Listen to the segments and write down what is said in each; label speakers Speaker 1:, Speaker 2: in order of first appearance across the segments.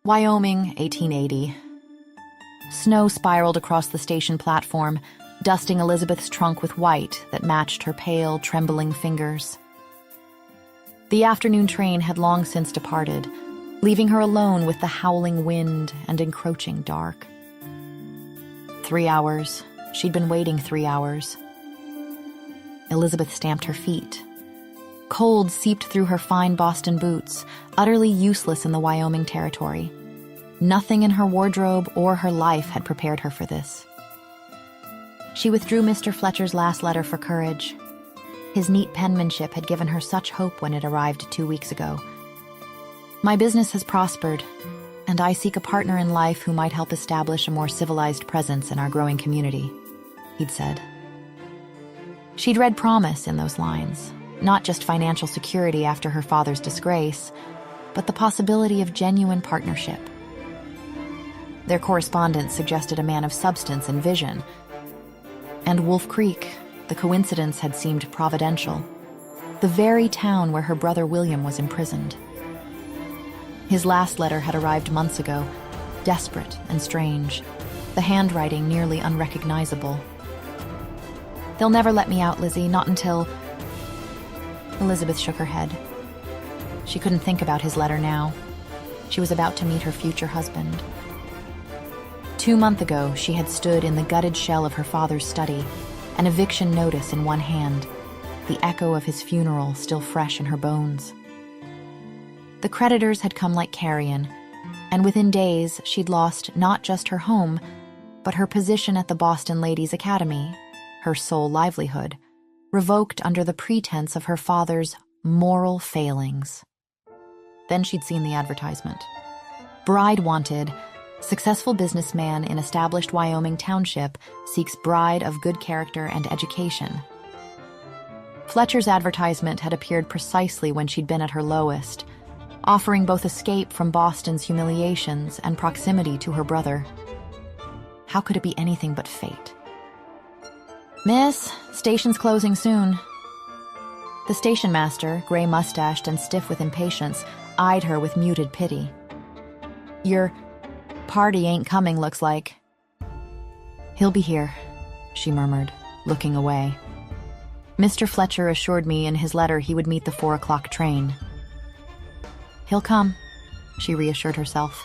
Speaker 1: Wyoming, 1880. Snow spiraled across the station platform, dusting Elizabeth's trunk with white that matched her pale, trembling fingers. The afternoon train had long since departed, leaving her alone with the howling wind and encroaching dark. 3 hours. She'd been waiting 3 hours. Elizabeth stamped her feet. Cold seeped through her fine Boston boots, utterly useless in the Wyoming territory. Nothing in her wardrobe or her life had prepared her for this. She withdrew Mr. Fletcher's last letter for courage. His neat penmanship had given her such hope when it arrived 2 weeks ago. "My business has prospered, and I seek a partner in life who might help establish a more civilized presence in our growing community," he'd said. She'd read promise in those lines. Not just financial security after her father's disgrace, but the possibility of genuine partnership. Their correspondence suggested a man of substance and vision. And Wolf Creek, the coincidence had seemed providential. The very town where her brother William was imprisoned. His last letter had arrived months ago, desperate and strange, the handwriting nearly unrecognizable. "They'll never let me out, Lizzie, not until..." Elizabeth shook her head. She couldn't think about his letter now. She was about to meet her future husband. 2 months ago, she had stood in the gutted shell of her father's study, an eviction notice in one hand, the echo of his funeral still fresh in her bones. The creditors had come like carrion, and within days she'd lost not just her home, but her position at the Boston Ladies' Academy, her sole livelihood, revoked under the pretense of her father's moral failings. Then she'd seen the advertisement. Bride wanted. Successful businessman in established Wyoming township seeks bride of good character and education. Fletcher's advertisement had appeared precisely when she'd been at her lowest, offering both escape from Boston's humiliations and proximity to her brother. How could it be anything but fate? "Miss, station's closing soon." The station master, gray-mustached and stiff with impatience, eyed her with muted pity. "Your party ain't coming, looks like." "He'll be here," she murmured, looking away. "Mr. Fletcher assured me in his letter he would meet the 4 o'clock train." "He'll come," she reassured herself.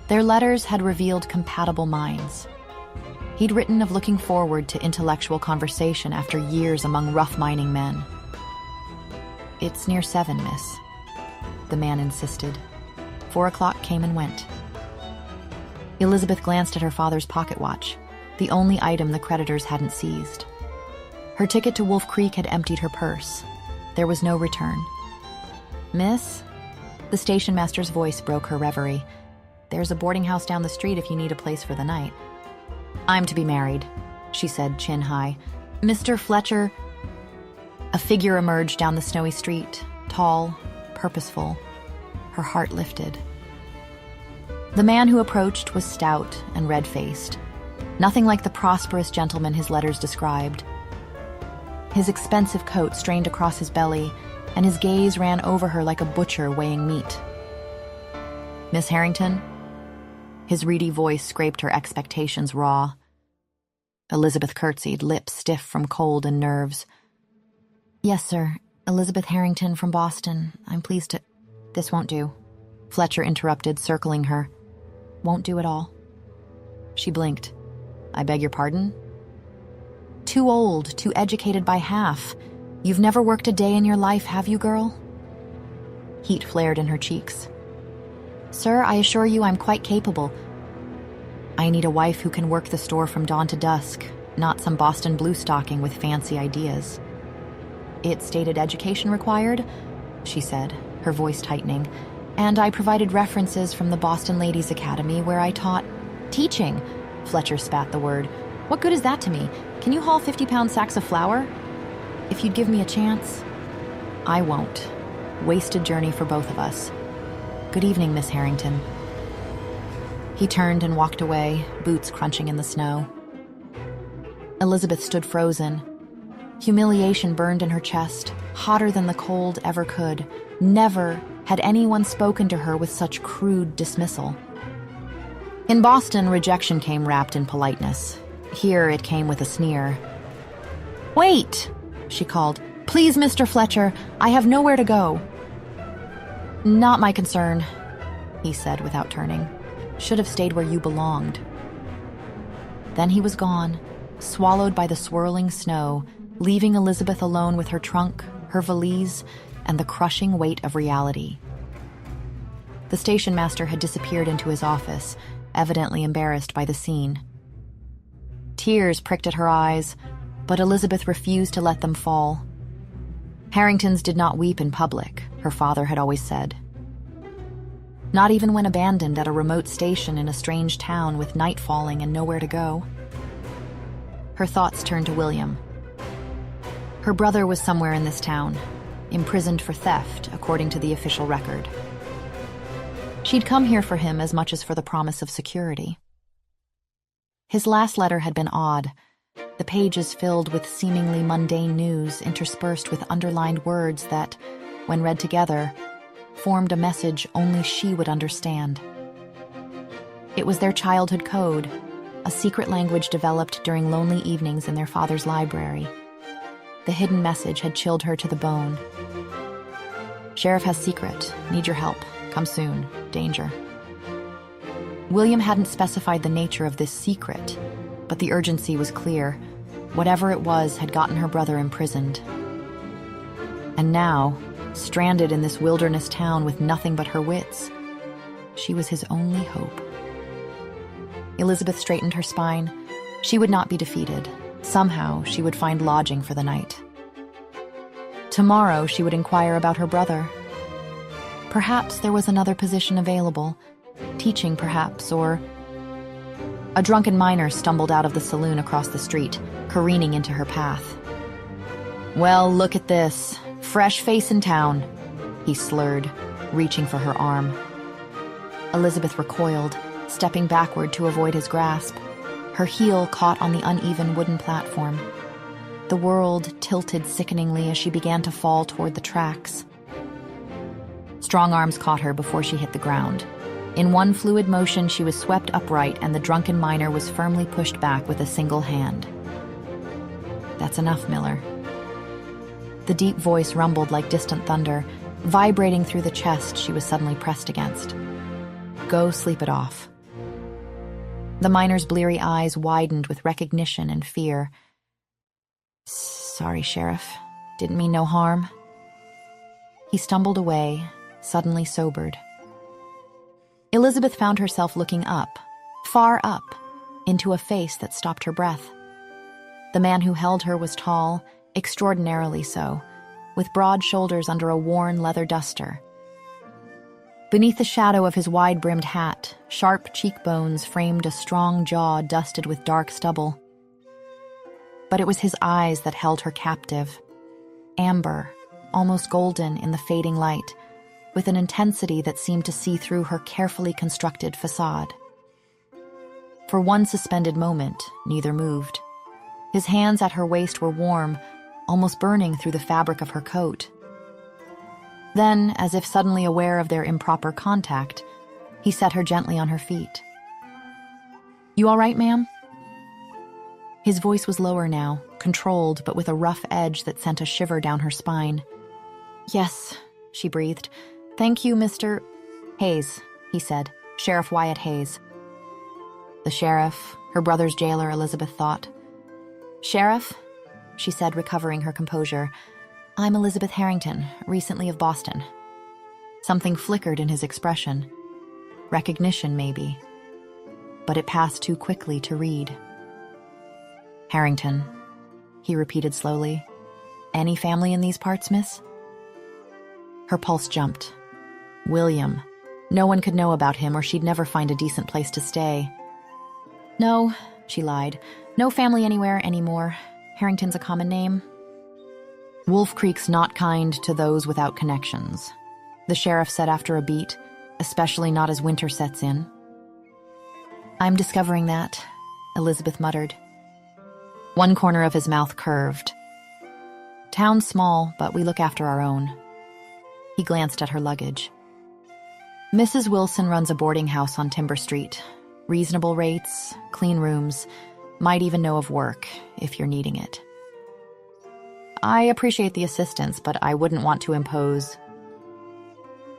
Speaker 1: Their letters had revealed compatible minds. He'd written of looking forward to intellectual conversation after years among rough mining men. "It's near 7, miss," the man insisted. 4 o'clock came and went. Elizabeth glanced at her father's pocket watch, the only item the creditors hadn't seized. Her ticket to Wolf Creek had emptied her purse. There was no return. "Miss?" The station master's voice broke her reverie. "There's a boarding house down the street if you need a place for the night." "I'm to be married," she said, chin high. "Mr. Fletcher..." A figure emerged down the snowy street, tall, purposeful. Her heart lifted. The man who approached was stout and red-faced, nothing like the prosperous gentleman his letters described. His expensive coat strained across his belly, and his gaze ran over her like a butcher weighing meat. "Miss Harrington?" His reedy voice scraped her expectations raw. Elizabeth curtsied, lips stiff from cold and nerves. "Yes, sir. Elizabeth Harrington from Boston. I'm pleased to..." "This won't do," Fletcher interrupted, circling her. "Won't do at all." She blinked. "I beg your pardon?" "Too old, too educated by half. You've never worked a day in your life, have you, girl?" Heat flared in her cheeks. "Sir, I assure you I'm quite capable. I need a wife who can work the store from dawn to dusk, not some Boston bluestocking with fancy ideas." "It stated education required," she said, her voice tightening, "and I provided references from the Boston Ladies' Academy where I taught..." "Teaching," Fletcher spat the word. "What good is that to me? Can you haul 50-pound sacks of flour?" "If you'd give me a chance..." "I won't. Wasted journey for both of us. Good evening, Miss Harrington." He turned and walked away, boots crunching in the snow. Elizabeth stood frozen. Humiliation burned in her chest, hotter than the cold ever could. Never, Had anyone spoken to her with such crude dismissal? In Boston, rejection came wrapped in politeness. Here it came with a sneer. "Wait!" she called. "Please, Mr. Fletcher, I have nowhere to go." "Not my concern," he said without turning. "Should have stayed where you belonged." Then he was gone, swallowed by the swirling snow, leaving Elizabeth alone with her trunk, her valise, and the crushing weight of reality. The station master had disappeared into his office, evidently embarrassed by the scene. Tears pricked at her eyes, but Elizabeth refused to let them fall. Harringtons did not weep in public, her father had always said. Not even when abandoned at a remote station in a strange town with night falling and nowhere to go. Her thoughts turned to William. Her brother was somewhere in this town, imprisoned for theft, according to the official record. She'd come here for him as much as for the promise of security. His last letter had been odd, the pages filled with seemingly mundane news interspersed with underlined words that, when read together, formed a message only she would understand. It was their childhood code, a secret language developed during lonely evenings in their father's library. The hidden message had chilled her to the bone. "Sheriff has secret. Need your help. Come soon. Danger." William hadn't specified the nature of this secret, but the urgency was clear. Whatever it was had gotten her brother imprisoned. And now, stranded in this wilderness town with nothing but her wits, she was his only hope. Elizabeth straightened her spine. She would not be defeated. Somehow, she would find lodging for the night. Tomorrow, she would inquire about her brother. Perhaps there was another position available, teaching perhaps, or... A drunken miner stumbled out of the saloon across the street, careening into her path. "Well, look at this. Fresh face in town," he slurred, reaching for her arm. Elizabeth recoiled, stepping backward to avoid his grasp. Her heel caught on the uneven wooden platform. The world tilted sickeningly as she began to fall toward the tracks. Strong arms caught her before she hit the ground. In one fluid motion, she was swept upright, and the drunken miner was firmly pushed back with a single hand. "That's enough, Miller." The deep voice rumbled like distant thunder, vibrating through the chest she was suddenly pressed against. "Go sleep it off." The miner's bleary eyes widened with recognition and fear. "Sorry, Sheriff. Didn't mean no harm." He stumbled away, suddenly sobered. Elizabeth found herself looking up, far up, into a face that stopped her breath. The man who held her was tall, extraordinarily so, with broad shoulders under a worn leather duster. Beneath the shadow of his wide-brimmed hat, sharp cheekbones framed a strong jaw dusted with dark stubble. But it was his eyes that held her captive. Amber, almost golden in the fading light, with an intensity that seemed to see through her carefully constructed facade. For one suspended moment, neither moved. His hands at her waist were warm, almost burning through the fabric of her coat. Then, as if suddenly aware of their improper contact, he set her gently on her feet. "You all right, ma'am?" His voice was lower now, controlled, but with a rough edge that sent a shiver down her spine. "Yes," she breathed. "Thank you, Mr. Hayes," he said. "Sheriff Wyatt Hayes." The sheriff, her brother's jailer, Elizabeth thought. "Sheriff," she said, recovering her composure, "I'm Elizabeth Harrington, recently of Boston." Something flickered in his expression. Recognition, maybe. But it passed too quickly to read. "Harrington," he repeated slowly. "Any family in these parts, miss?" Her pulse jumped. William. No one could know about him, or she'd never find a decent place to stay. "No," she lied. "No family anywhere anymore. Harrington's a common name." "Wolf Creek's not kind to those without connections," the sheriff said after a beat, "especially not as winter sets in." "I'm discovering that," Elizabeth muttered. One corner of his mouth curved. "Town's small, but we look after our own." He glanced at her luggage. Mrs. Wilson runs a boarding house on Timber Street. Reasonable rates, clean rooms, might even know of work if you're needing it. I appreciate the assistance, but I wouldn't want to impose.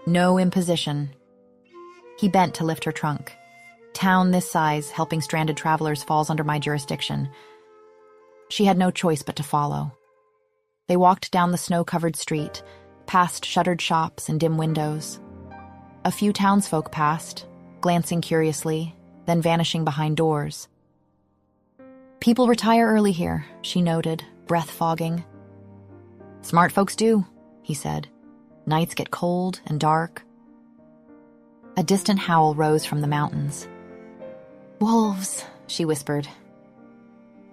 Speaker 1: No imposition. He bent to lift her trunk. Town this size, helping stranded travelers falls under my jurisdiction. She had no choice but to follow. They walked down the snow-covered street, past shuttered shops and dim windows. A few townsfolk passed, glancing curiously, then vanishing behind doors. People retire early here, she noted, breath fogging. Smart folks do, he said. Nights get cold and dark. A distant howl rose from the mountains. Wolves, she whispered.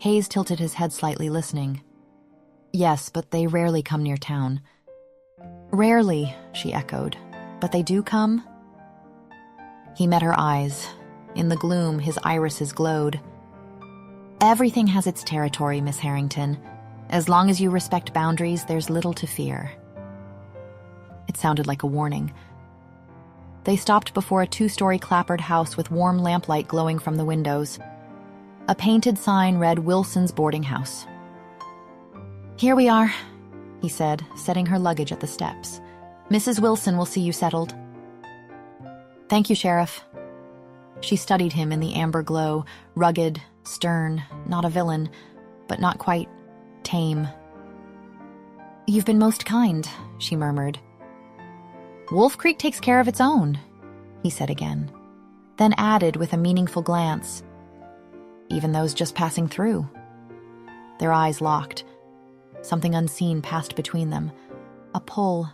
Speaker 1: Hayes tilted his head slightly, listening. Yes, but they rarely come near town. Rarely, she echoed. But they do come? He met her eyes. In the gloom, his irises glowed. Everything has its territory, Miss Harrington. As long as you respect boundaries, there's little to fear. It sounded like a warning. They stopped before a 2-story clapboard house with warm lamplight glowing from the windows. A painted sign read Wilson's Boarding House. Here we are, he said, setting her luggage at the steps. Mrs. Wilson will see you settled. Thank you, Sheriff. She studied him in the amber glow, rugged, stern, not a villain, but not quite tame. You've been most kind, she murmured. Wolf Creek takes care of its own, he said again, then added with a meaningful glance. Even those just passing through. Their eyes locked. Something unseen passed between them, a pull,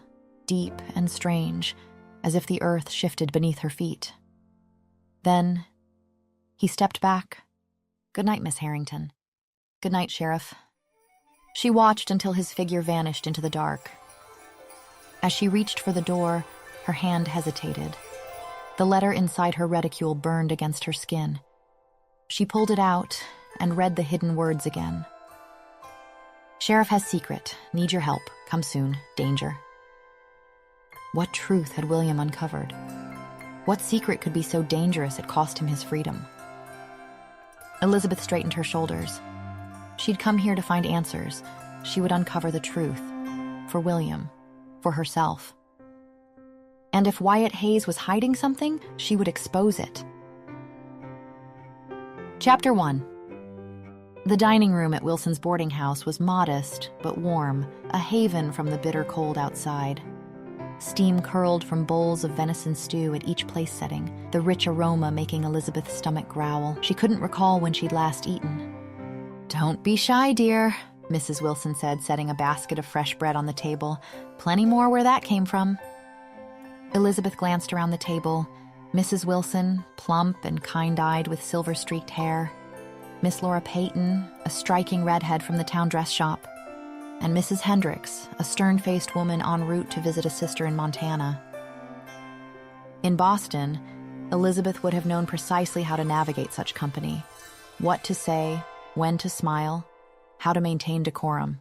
Speaker 1: deep and strange, as if the earth shifted beneath her feet. Then he stepped back. Good night, Miss Harrington. Good night, Sheriff. She watched until his figure vanished into the dark. As she reached for the door, her hand hesitated. The letter inside her reticule burned against her skin. She pulled it out and read the hidden words again. Sheriff has secret. Need your help. Come soon. Danger. What truth had William uncovered? What secret could be so dangerous it cost him his freedom? Elizabeth straightened her shoulders. She'd come here to find answers. She would uncover the truth. For William. For herself. And if Wyatt Hayes was hiding something, she would expose it. Chapter 1. The dining room at Wilson's boarding house was modest but warm, a haven from the bitter cold outside. Steam curled from bowls of venison stew at each place setting, the rich aroma making Elizabeth's stomach growl. She couldn't recall when she'd last eaten. Don't be shy, dear, Mrs. Wilson said, setting a basket of fresh bread on the table. Plenty more where that came from. Elizabeth glanced around the table. Mrs. Wilson, plump and kind-eyed with silver-streaked hair. Miss Laura Peyton, a striking redhead from the town dress shop. And Mrs. Hendricks, a stern-faced woman en route to visit a sister in Montana. In Boston, Elizabeth would have known precisely how to navigate such company. What to say, when to smile, how to maintain decorum.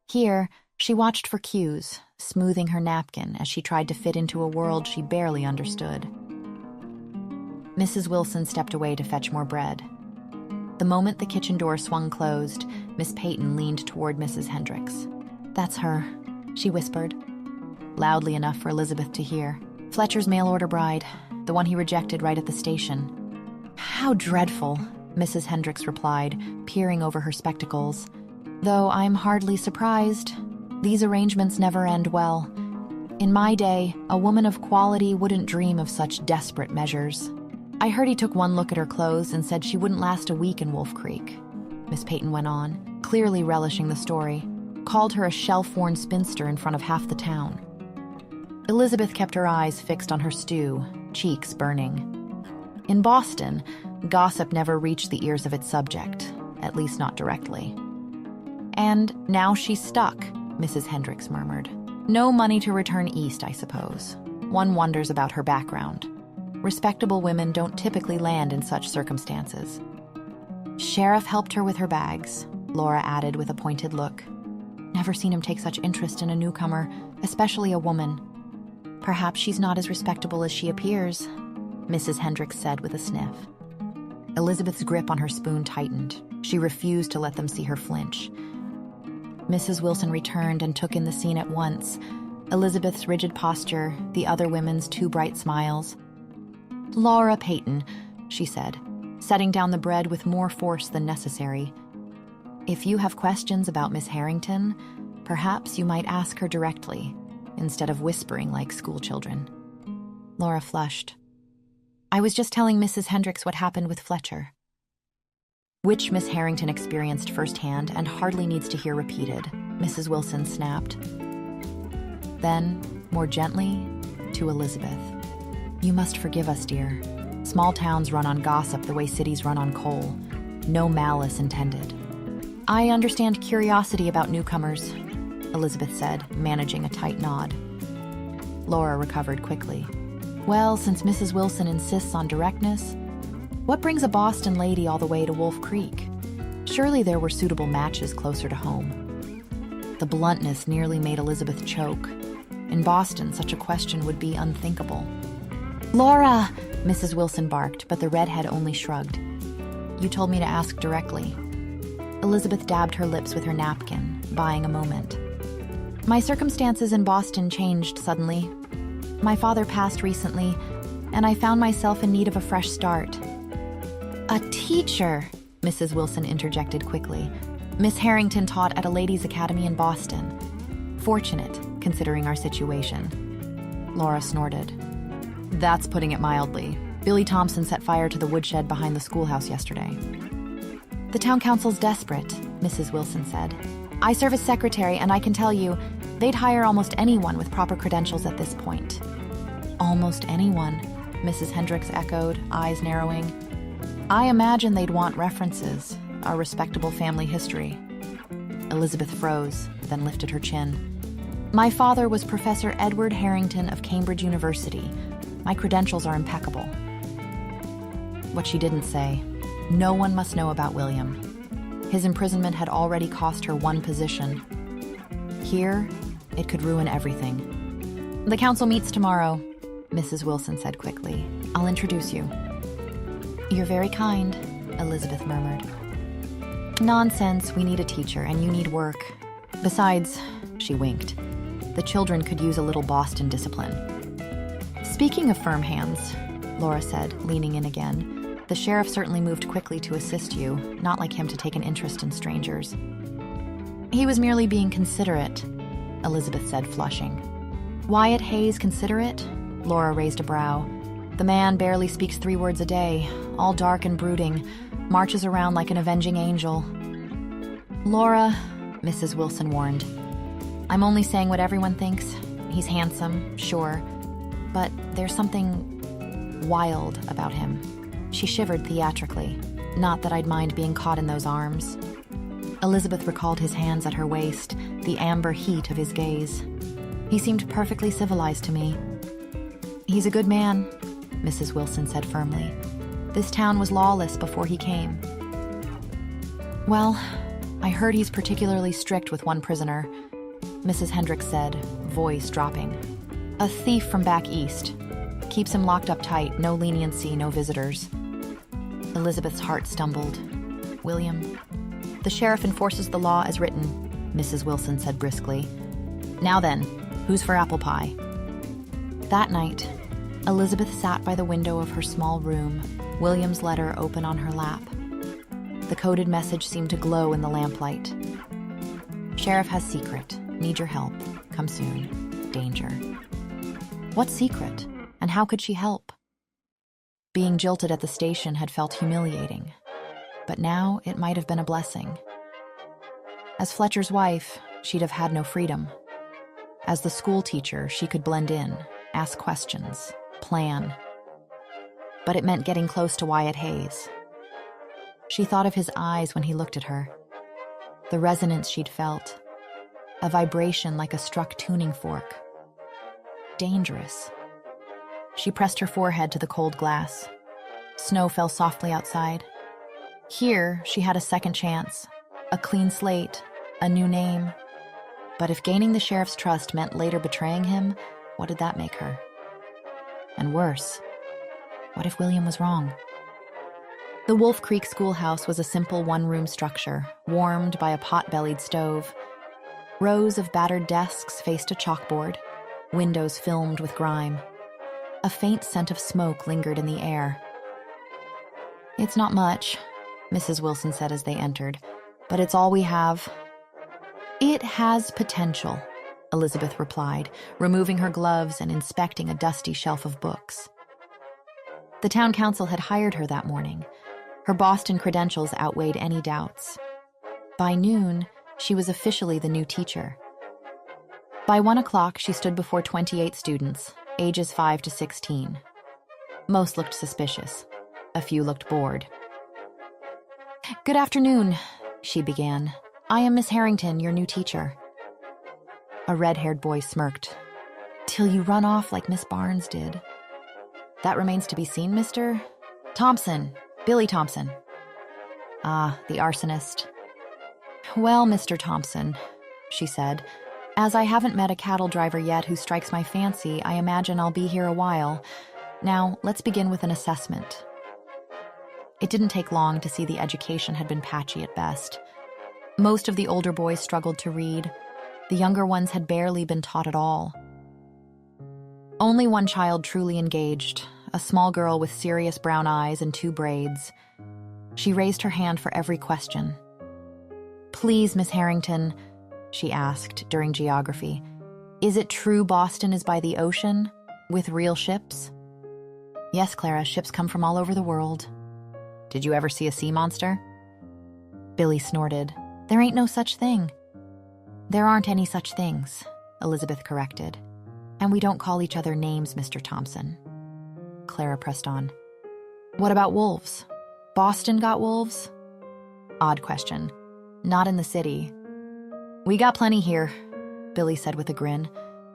Speaker 1: Here, she watched for cues, smoothing her napkin as she tried to fit into a world she barely understood. Mrs. Wilson stepped away to fetch more bread. The moment the kitchen door swung closed, Miss Peyton leaned toward Mrs. Hendricks. That's her, she whispered, loudly enough for Elizabeth to hear. Fletcher's mail-order bride, the one he rejected right at the station. How dreadful, Mrs. Hendricks replied, peering over her spectacles. Though I'm hardly surprised. These arrangements never end well. In my day, a woman of quality wouldn't dream of such desperate measures. I heard he took one look at her clothes and said she wouldn't last a week in Wolf Creek. Miss Peyton went on, clearly relishing the story. Called her a shelf-worn spinster in front of half the town. Elizabeth kept her eyes fixed on her stew, cheeks burning. In Boston, gossip never reached the ears of its subject, at least not directly. And now she's stuck, Mrs. Hendricks murmured. No money to return east, I suppose. One wonders about her background. Respectable women don't typically land in such circumstances. Sheriff helped her with her bags, Laura added with a pointed look. Never seen him take such interest in a newcomer, especially a woman. Perhaps she's not as respectable as she appears, Mrs. Hendricks said with a sniff. Elizabeth's grip on her spoon tightened. She refused to let them see her flinch. Mrs. Wilson returned and took in the scene at once. Elizabeth's rigid posture, the other women's two bright smiles. "Laura Peyton," she said, setting down the bread with more force than necessary. "If you have questions about Miss Harrington, perhaps you might ask her directly, instead of whispering like schoolchildren." Laura flushed. "I was just telling Mrs. Hendricks what happened with Fletcher." Which Miss Harrington experienced firsthand and hardly needs to hear repeated, Mrs. Wilson snapped. Then, more gently, to Elizabeth. "You must forgive us, dear. Small towns run on gossip the way cities run on coal. No malice intended." "I understand curiosity about newcomers," Elizabeth said, managing a tight nod. Laura recovered quickly. "Well, since Mrs. Wilson insists on directness, what brings a Boston lady all the way to Wolf Creek? Surely there were suitable matches closer to home." The bluntness nearly made Elizabeth choke. In Boston, such a question would be unthinkable. "Laura!" Mrs. Wilson barked, but the redhead only shrugged. "You told me to ask directly." Elizabeth dabbed her lips with her napkin, buying a moment. "My circumstances in Boston changed suddenly. My father passed recently, and I found myself in need of a fresh start." "A teacher," Mrs. Wilson interjected quickly. "Miss Harrington taught at a ladies' academy in Boston. Fortunate, considering our situation." Laura snorted. "That's putting it mildly. Billy Thompson set fire to the woodshed behind the schoolhouse yesterday." "The town council's desperate," Mrs. Wilson said. "I serve as secretary, and I can tell you, they'd hire almost anyone with proper credentials at this point." "Almost anyone," Mrs. Hendricks echoed, eyes narrowing. "I imagine they'd want references, a respectable family history." Elizabeth froze, then lifted her chin. "My father was Professor Edward Harrington of Cambridge University. My credentials are impeccable." What she didn't say, no one must know about William. His imprisonment had already cost her one position. Here, it could ruin everything. "The council meets tomorrow," Mrs. Wilson said quickly. "I'll introduce you." "You're very kind," Elizabeth murmured. "Nonsense, we need a teacher and you need work. Besides," she winked, "the children could use a little Boston discipline." "Speaking of firm hands," Laura said, leaning in again, "the sheriff certainly moved quickly to assist you, not like him to take an interest in strangers." "He was merely being considerate," Elizabeth said, flushing. "Wyatt Hayes considerate?" Laura raised a brow. "The man barely speaks 3 words a day, all dark and brooding, marches around like an avenging angel." "Laura," Mrs. Wilson warned, "I'm only saying what everyone thinks. He's handsome, sure, but there's something wild about him." She shivered theatrically. "Not that I'd mind being caught in those arms." Elizabeth recalled his hands at her waist, the amber heat of his gaze. "He seemed perfectly civilized to me." "He's a good man," Mrs. Wilson said firmly. "This town was lawless before he came." "Well, I heard he's particularly strict with one prisoner," Mrs. Hendricks said, voice dropping. "A thief from back east. Keeps him locked up tight, no leniency, no visitors." Elizabeth's heart stumbled. "William?" "The sheriff enforces the law as written," Mrs. Wilson said briskly. "Now then, who's for apple pie?" That night, Elizabeth sat by the window of her small room, William's letter open on her lap. The coded message seemed to glow in the lamplight. "Sheriff has secret. Need your help. Come soon. Danger." What secret? And how could she help? Being jilted at the station had felt humiliating, but now it might have been a blessing. As Fletcher's wife, she'd have had no freedom. As the school teacher, she could blend in, ask questions, plan. But it meant getting close to Wyatt Hayes. She thought of his eyes when he looked at her, the resonance she'd felt, a vibration like a struck tuning fork. Dangerous. She pressed her forehead to the cold glass. Snow fell softly outside. Here, she had a second chance, a clean slate, a new name. But if gaining the sheriff's trust meant later betraying him, What did that make her? And worse, what if William was wrong? The Wolf Creek schoolhouse was a simple one-room structure, warmed by a pot-bellied stove. Rows of battered desks faced a chalkboard, windows filmed with grime. A faint scent of smoke lingered in the air. "It's not much," Mrs. Wilson said as they entered, "but it's all we have." "It has potential," Elizabeth replied, removing her gloves and inspecting a dusty shelf of books. The town council had hired her that morning. Her Boston credentials outweighed any doubts. By noon, she was officially the new teacher. By 1 o'clock, she stood before 28 students, ages 5 to 16. Most looked suspicious. A few looked bored. "Good afternoon," she began. "I am Miss Harrington, your new teacher." A red-haired boy smirked. "Till you run off like Miss Barnes did." "That remains to be seen, Mr. Thompson, Billy Thompson." "Ah, the arsonist." "Well, Mr. Thompson," she said, "as I haven't met a cattle driver yet who strikes my fancy, I imagine I'll be here a while. Now, let's begin with an assessment." It didn't take long to see the education had been patchy at best. Most of the older boys struggled to read. The younger ones had barely been taught at all. Only one child truly engaged, a small girl with serious brown eyes and 2 braids. She raised her hand for every question. "Please, Miss Harrington," she asked during geography, "is it true Boston is by the ocean, with real ships?" "Yes, Clara, ships come from all over the world." "Did you ever see a sea monster?" Billy snorted. "There ain't no such thing." "There aren't any such things," Elizabeth corrected. "And we don't call each other names, Mr. Thompson." Clara pressed on. "What about wolves? Boston got wolves?" "Odd question. Not in the city." "We got plenty here," Billy said with a grin.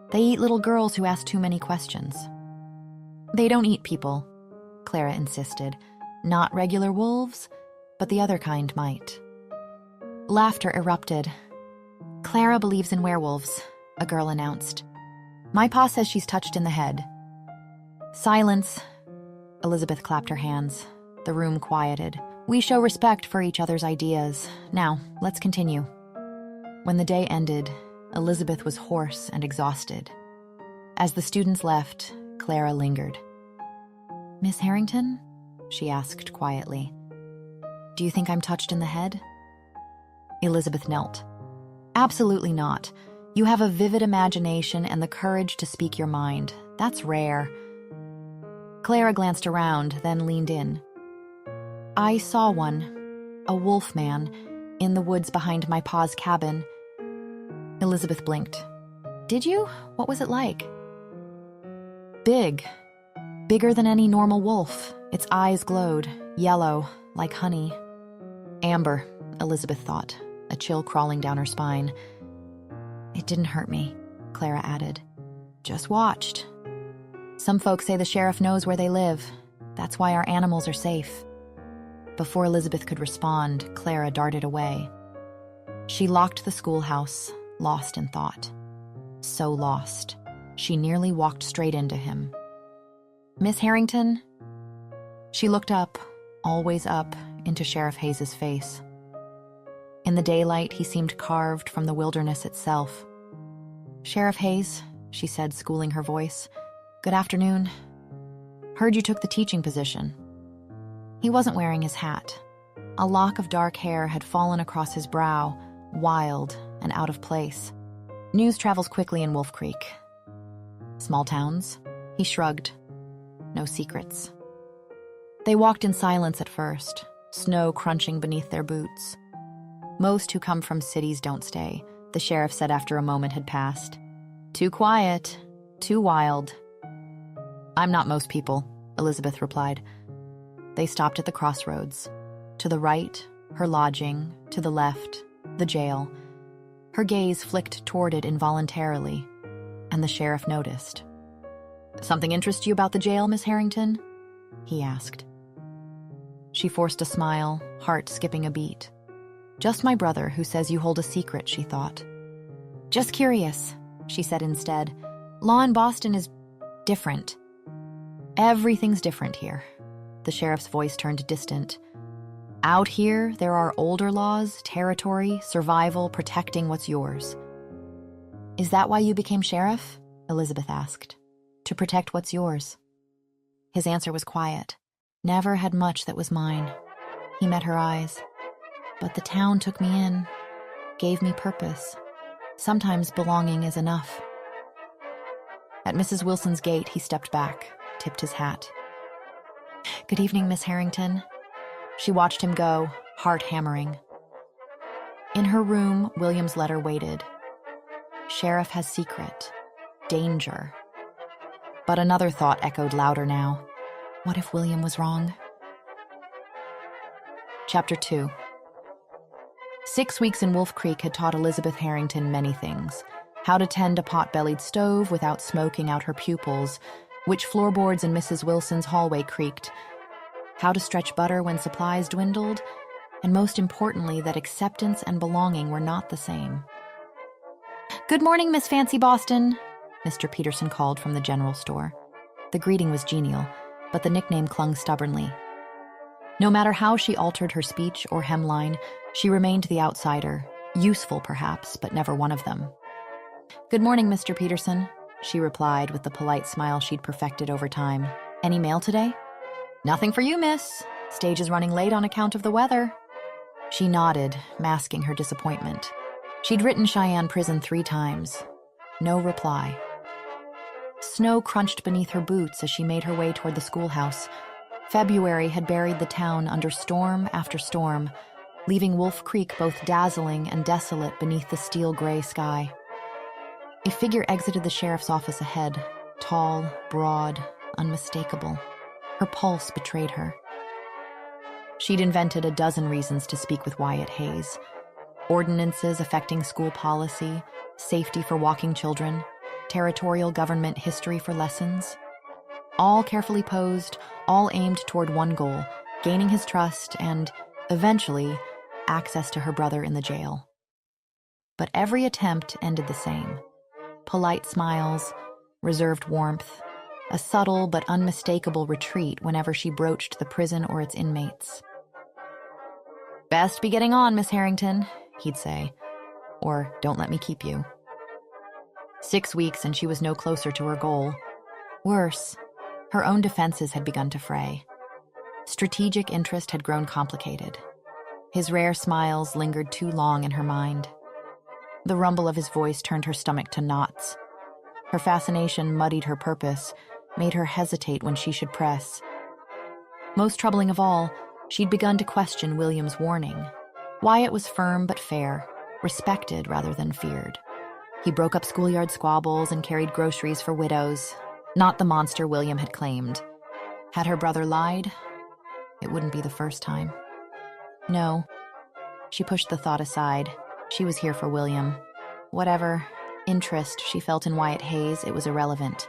Speaker 1: "They eat little girls who ask too many questions." "They don't eat people," Clara insisted. "Not regular wolves, but the other kind might." Laughter erupted. "Clara believes in werewolves," a girl announced. "My pa says she's touched in the head." "Silence," Elizabeth clapped her hands. The room quieted. "We show respect for each other's ideas. Now, let's continue." When the day ended, Elizabeth was hoarse and exhausted. As the students left, Clara lingered. "Miss Harrington?" she asked quietly. "Do you think I'm touched in the head?" Elizabeth knelt. "Absolutely not. You have a vivid imagination and the courage to speak your mind. That's rare." Clara glanced around, then leaned in. "I saw one, a wolf man, in the woods behind my pa's cabin." Elizabeth blinked. "Did you? What was it like?" "Big. Bigger than any normal wolf. Its eyes glowed, yellow, like honey." "Amber," Elizabeth thought, a chill crawling down her spine. "It didn't hurt me," Clara added. "Just watched. Some folks say the sheriff knows where they live. That's why our animals are safe." Before Elizabeth could respond, Clara darted away. She locked the schoolhouse, lost in thought. So lost, she nearly walked straight into him. "Miss Harrington?" She looked up, always up, into Sheriff Hayes's face. In the daylight, he seemed carved from the wilderness itself. "Sheriff Hayes," she said, schooling her voice. "Good afternoon. Heard you took the teaching position." He wasn't wearing his hat. A lock of dark hair had fallen across his brow, wild and out of place. "News travels quickly in Wolf Creek." "Small towns?" He shrugged. "No secrets." They walked in silence at first, snow crunching beneath their boots. "Most who come from cities don't stay," the sheriff said after a moment had passed. "Too quiet, too wild." "I'm not most people," Elizabeth replied. They stopped at the crossroads. To the right, her lodging, to the left, the jail. Her gaze flicked toward it involuntarily, and the sheriff noticed. "Something interests you about the jail, Miss Harrington?" he asked. She forced a smile, heart skipping a beat. "Just my brother who says you hold a secret," she thought. "Just curious," she said instead. Law in Boston is different. Everything's different here. The sheriff's voice turned distant. Out here, there are older laws, territory, survival, protecting what's yours. Is that why you became sheriff? Elizabeth asked. To protect what's yours. His answer was quiet. Never had much that was mine. He met her eyes. But the town took me in, gave me purpose. Sometimes belonging is enough. At Mrs. Wilson's gate, he stepped back, tipped his hat. Good evening, Miss Harrington. She watched him go, heart hammering. In her room, William's letter waited. Sheriff has secret. Danger. But another thought echoed louder now. What if William was wrong? Chapter 2. 6 weeks in Wolf Creek had taught Elizabeth Harrington many things. How to tend a pot-bellied stove without smoking out her pupils, which floorboards in Mrs. Wilson's hallway creaked, how to stretch butter when supplies dwindled, and most importantly, that acceptance and belonging were not the same. Good morning, Miss Fancy Boston, Mr. Peterson called from the general store. The greeting was genial, but the nickname clung stubbornly. No matter how she altered her speech or hemline, she remained the outsider, useful perhaps, but never one of them. Good morning, Mr. Peterson, she replied with the polite smile she'd perfected over time. Any mail today? Nothing for you, miss. Stage is running late on account of the weather. She nodded, masking her disappointment. She'd written Cheyenne Prison 3 times. No reply. Snow crunched beneath her boots as she made her way toward the schoolhouse. February had buried the town under storm after storm, leaving Wolf Creek both dazzling and desolate beneath the steel-gray sky. A figure exited the sheriff's office ahead, tall, broad, unmistakable. Her pulse betrayed her. She'd invented a dozen reasons to speak with Wyatt Hayes. Ordinances affecting school policy, safety for walking children, territorial government history for lessons. All carefully posed, all aimed toward one goal, gaining his trust and, eventually, access to her brother in the jail. But every attempt ended the same. Polite smiles, reserved warmth, a subtle but unmistakable retreat whenever she broached the prison or its inmates. Best be getting on, Miss Harrington, he'd say, or don't let me keep you. 6 weeks and she was no closer to her goal. Worse, her own defenses had begun to fray. Strategic interest had grown complicated. His rare smiles lingered too long in her mind. The rumble of his voice turned her stomach to knots. Her fascination muddied her purpose, made her hesitate when she should press. Most troubling of all, she'd begun to question William's warning. Wyatt was firm but fair, respected rather than feared. He broke up schoolyard squabbles and carried groceries for widows, not the monster William had claimed. Had her brother lied? It wouldn't be the first time. No. She pushed the thought aside. She was here for William. Whatever interest she felt in Wyatt Hayes, it was irrelevant.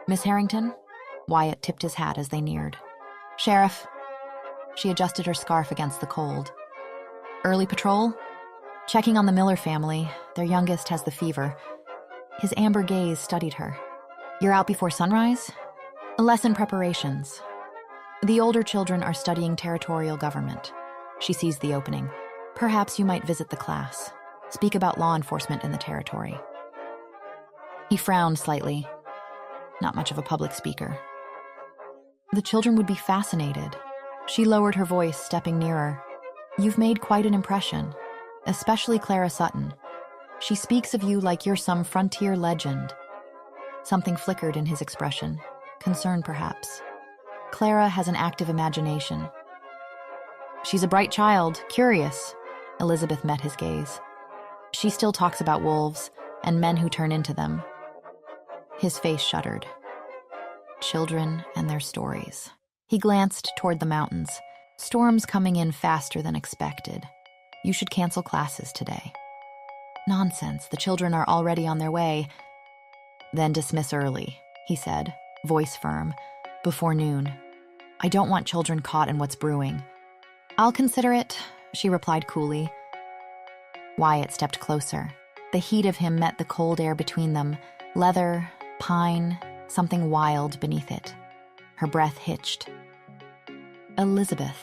Speaker 1: Miss Harrington? Wyatt tipped his hat as they neared. Sheriff. She adjusted her scarf against the cold. Early patrol? Checking on the Miller family. Their youngest has the fever. His amber gaze studied her. You're out before sunrise? Lesson preparations. The older children are studying territorial government. She seized the opening. Perhaps you might visit the class. Speak about law enforcement in the territory. He frowned slightly. Not much of a public speaker. The children would be fascinated. She lowered her voice, stepping nearer. You've made quite an impression, especially Clara Sutton. She speaks of you like you're some frontier legend. Something flickered in his expression. Concern, perhaps. Clara has an active imagination. She's a bright child, curious. Elizabeth met his gaze. She still talks about wolves and men who turn into them. His face shuddered. Children and their stories. He glanced toward the mountains. Storms coming in faster than expected. You should cancel classes today. Nonsense, the children are already on their way. Then dismiss early, he said, voice firm, before noon. I don't want children caught in what's brewing. I'll consider it, she replied coolly. Wyatt stepped closer. The heat of him met the cold air between them, Leather, pine, something wild beneath it. Her breath hitched. Elizabeth.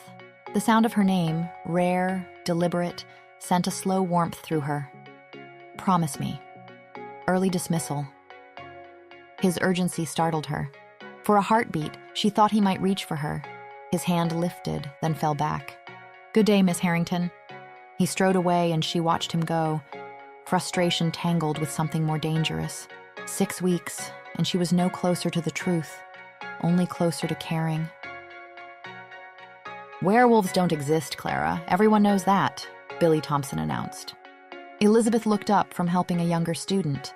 Speaker 1: The sound of her name, rare, deliberate, sent a slow warmth through her. Promise me. Early dismissal. His urgency startled her. For a heartbeat, she thought he might reach for her. His hand lifted, then fell back. Good day, Miss Harrington. He strode away and she watched him go. Frustration tangled with something more dangerous. 6 weeks, and she was no closer to the truth, only closer to caring. Werewolves don't exist, Clara. Everyone knows that, Billy Thompson announced. Elizabeth looked up from helping a younger student.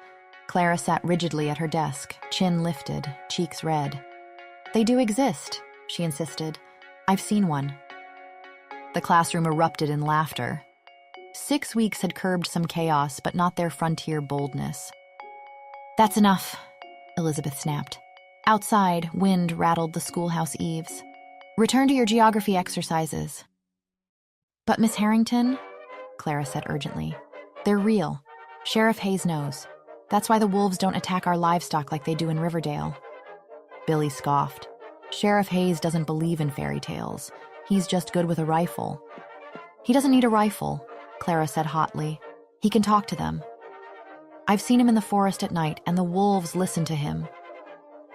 Speaker 1: Clara sat rigidly at her desk, chin lifted, cheeks red. They do exist, she insisted. I've seen one. The classroom erupted in laughter. 6 weeks had curbed some chaos, but not their frontier boldness. That's enough, Elizabeth snapped. Outside, wind rattled the schoolhouse eaves. Return to your geography exercises. But Miss Harrington, Clara said urgently, they're real. Sheriff Hayes knows. That's why the wolves don't attack our livestock like they do in Riverdale. Billy scoffed. Sheriff Hayes doesn't believe in fairy tales. He's just good with a rifle. He doesn't need a rifle, Clara said hotly. He can talk to them. I've seen him in the forest at night, and the wolves listen to him.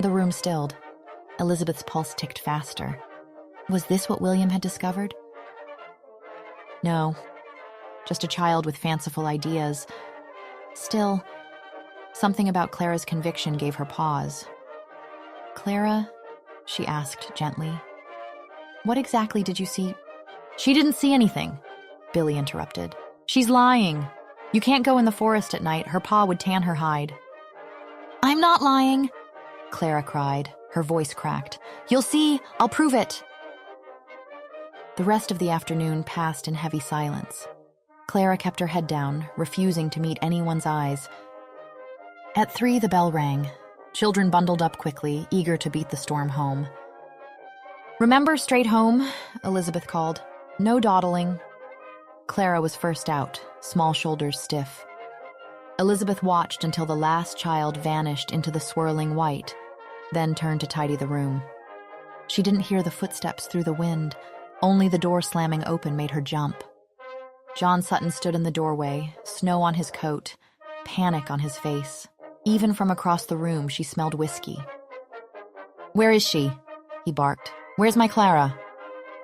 Speaker 1: The room stilled. Elizabeth's pulse ticked faster. Was this what William had discovered? No, just a child with fanciful ideas. Still, something about Clara's conviction gave her pause. Clara, she asked gently, what exactly did you see? She didn't see anything, Billy interrupted. She's lying. You can't go in the forest at night. Her paw would tan her hide. I'm not lying, Clara cried, her voice cracked. You'll see, I'll prove it. The rest of the afternoon passed in heavy silence. Clara kept her head down, refusing to meet anyone's eyes. At 3, the bell rang. Children bundled up quickly, eager to beat the storm home. Remember, straight home, Elizabeth called. No dawdling. Clara was first out, small shoulders stiff. Elizabeth watched until the last child vanished into the swirling white, then turned to tidy the room. She didn't hear the footsteps through the wind. Only the door slamming open made her jump. John Sutton stood in the doorway, snow on his coat, panic on his face. Even from across the room, she smelled whiskey. Where is she? He barked. Where's my Clara?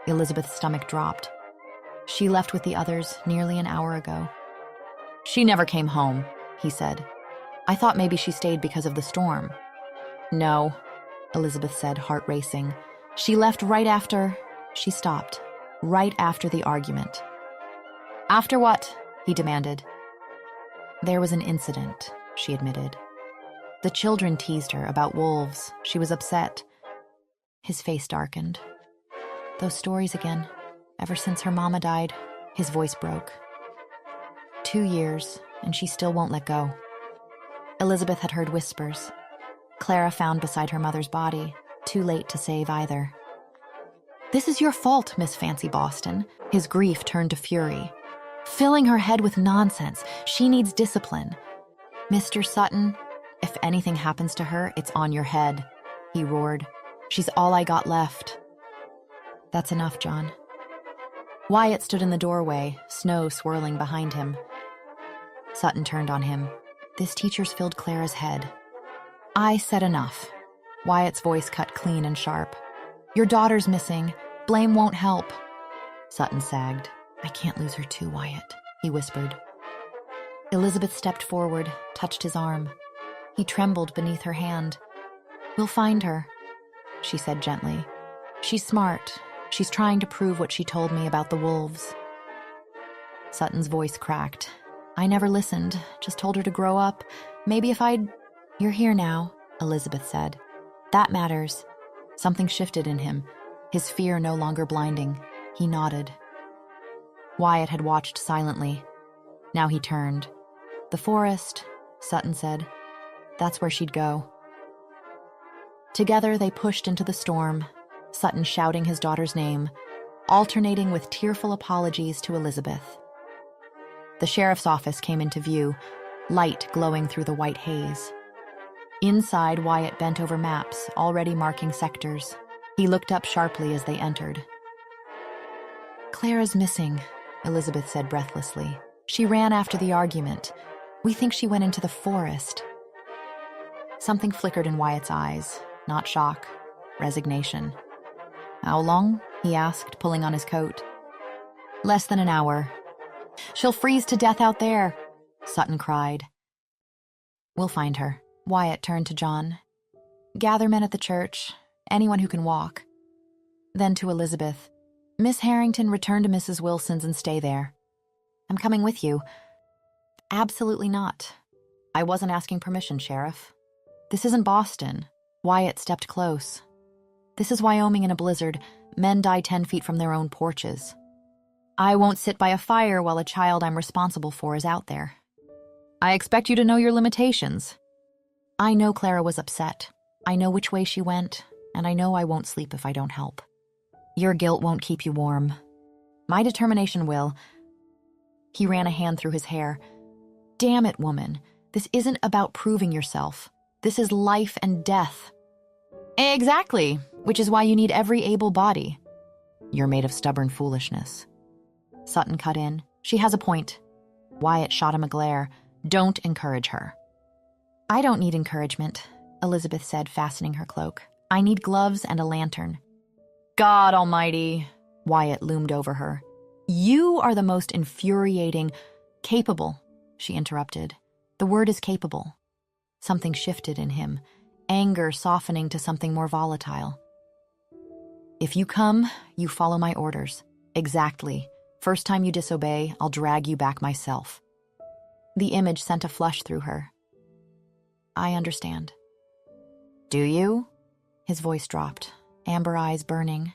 Speaker 1: Elizabeth's stomach dropped. She left with the others nearly an hour ago. She never came home, he said. I thought maybe she stayed because of the storm. No, Elizabeth said, heart racing. She left right after... She stopped, right after the argument. After what? He demanded. There was an incident, she admitted. The children teased her about wolves. She was upset. His face darkened. Those stories again. Ever since her mama died, his voice broke. 2 years, and she still won't let go. Elizabeth had heard whispers. Clara found beside her mother's body, too late to save either. This is your fault, Miss Fancy Boston. His grief turned to fury. Filling her head with nonsense. She needs discipline. Mr. Sutton, if anything happens to her, it's on your head, he roared. She's all I got left. That's enough, John. Wyatt stood in the doorway, snow swirling behind him. Sutton turned on him. This teacher's filled Clara's head. I said enough. Wyatt's voice cut clean and sharp. Your daughter's missing. Blame won't help. Sutton sagged. I can't lose her too, Wyatt, he whispered. Elizabeth stepped forward, touched his arm. He trembled beneath her hand. We'll find her, she said gently. She's smart. She's trying to prove what she told me about the wolves. Sutton's voice cracked. I never listened, just told her to grow up. Maybe if I'd... You're here now, Elizabeth said. That matters. Something shifted in him, his fear no longer blinding. He nodded. Wyatt had watched silently. Now he turned. The forest, Sutton said. That's where she'd go. Together they pushed into the storm, Sutton shouting his daughter's name, alternating with tearful apologies to Elizabeth. The sheriff's office came into view, light glowing through the white haze. Inside, Wyatt bent over maps, already marking sectors. He looked up sharply as they entered. "Clara's missing," Elizabeth said breathlessly. "She ran after the argument. We think she went into the forest." Something flickered in Wyatt's eyes. Not shock, resignation. "How long?" he asked, pulling on his coat. "Less than an hour." "She'll freeze to death out there," Sutton cried. "We'll find her." Wyatt turned to John. "Gather men at the church, anyone who can walk." Then to Elizabeth. "Miss Harrington, return to Mrs. Wilson's and stay there." "I'm coming with you." "Absolutely not. I wasn't asking permission, Sheriff. This isn't Boston." Wyatt stepped close. "This is Wyoming in a blizzard. Men die 10 feet from their own porches. I won't sit by a fire while a child I'm responsible for is out there." "I expect you to know your limitations." "I know Clara was upset. I know which way she went, and I know I won't sleep if I don't help. Your guilt won't keep you warm. My determination will." He ran a hand through his hair. "Damn it, woman. This isn't about proving yourself. This is life and death." "Exactly, which is why you need every able body." "You're made of stubborn foolishness." Sutton cut in. "She has a point." Wyatt shot him a glare. "Don't encourage her." "I don't need encouragement," Elizabeth said, fastening her cloak. "I need gloves and a lantern." "God almighty," Wyatt loomed over her. "You are the most infuriating—" "Capable," she interrupted. "The word is capable." Something shifted in him, anger softening to something more volatile. "If you come, you follow my orders. Exactly. First time you disobey, I'll drag you back myself." The image sent a flush through her. "I understand." "Do you?" His voice dropped, amber eyes burning.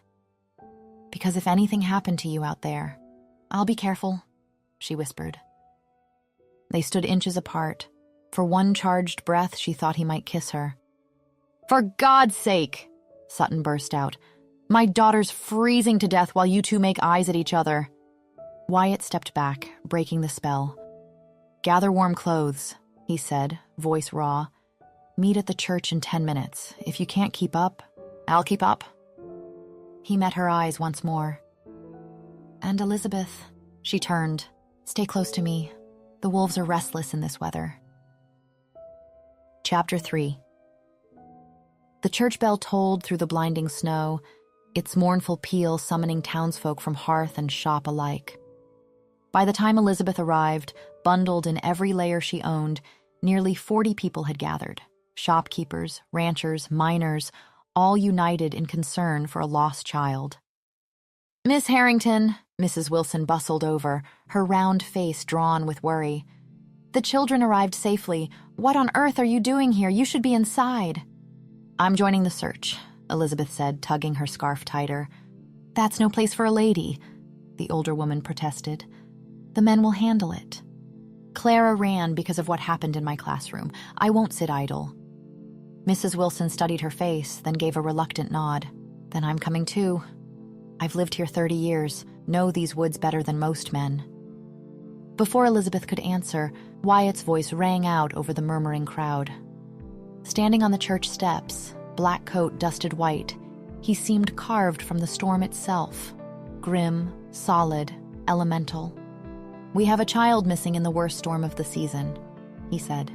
Speaker 1: "Because if anything happened to you out there, I'll be careful," she whispered. They stood inches apart. For one charged breath, she thought he might kiss her. "For God's sake," Sutton burst out. "My daughter's freezing to death while you two make eyes at each other." Wyatt stepped back, breaking the spell. "Gather warm clothes," he said, voice raw. "Meet at the church in 10 minutes. If you can't keep up, I'll keep up." He met her eyes once more. "And Elizabeth," she turned, "stay close to me. The wolves are restless in this weather." Chapter 3. The church bell tolled through the blinding snow, its mournful peal summoning townsfolk from hearth and shop alike. By the time Elizabeth arrived, bundled in every layer she owned, nearly 40 people had gathered. Shopkeepers, ranchers, miners, all united in concern for a lost child. "Miss Harrington," Mrs. Wilson bustled over, her round face drawn with worry. "The children arrived safely. What on earth are you doing here? You should be inside." "I'm joining the search," Elizabeth said, tugging her scarf tighter. "That's no place for a lady," the older woman protested. "The men will handle it." "Clara ran because of what happened in my classroom. I won't sit idle." Mrs. Wilson studied her face, then gave a reluctant nod. "Then I'm coming too. I've lived here 30 years, know these woods better than most men." Before Elizabeth could answer, Wyatt's voice rang out over the murmuring crowd. Standing on the church steps, black coat dusted white, he seemed carved from the storm itself. Grim, solid, elemental. "We have a child missing in the worst storm of the season," he said.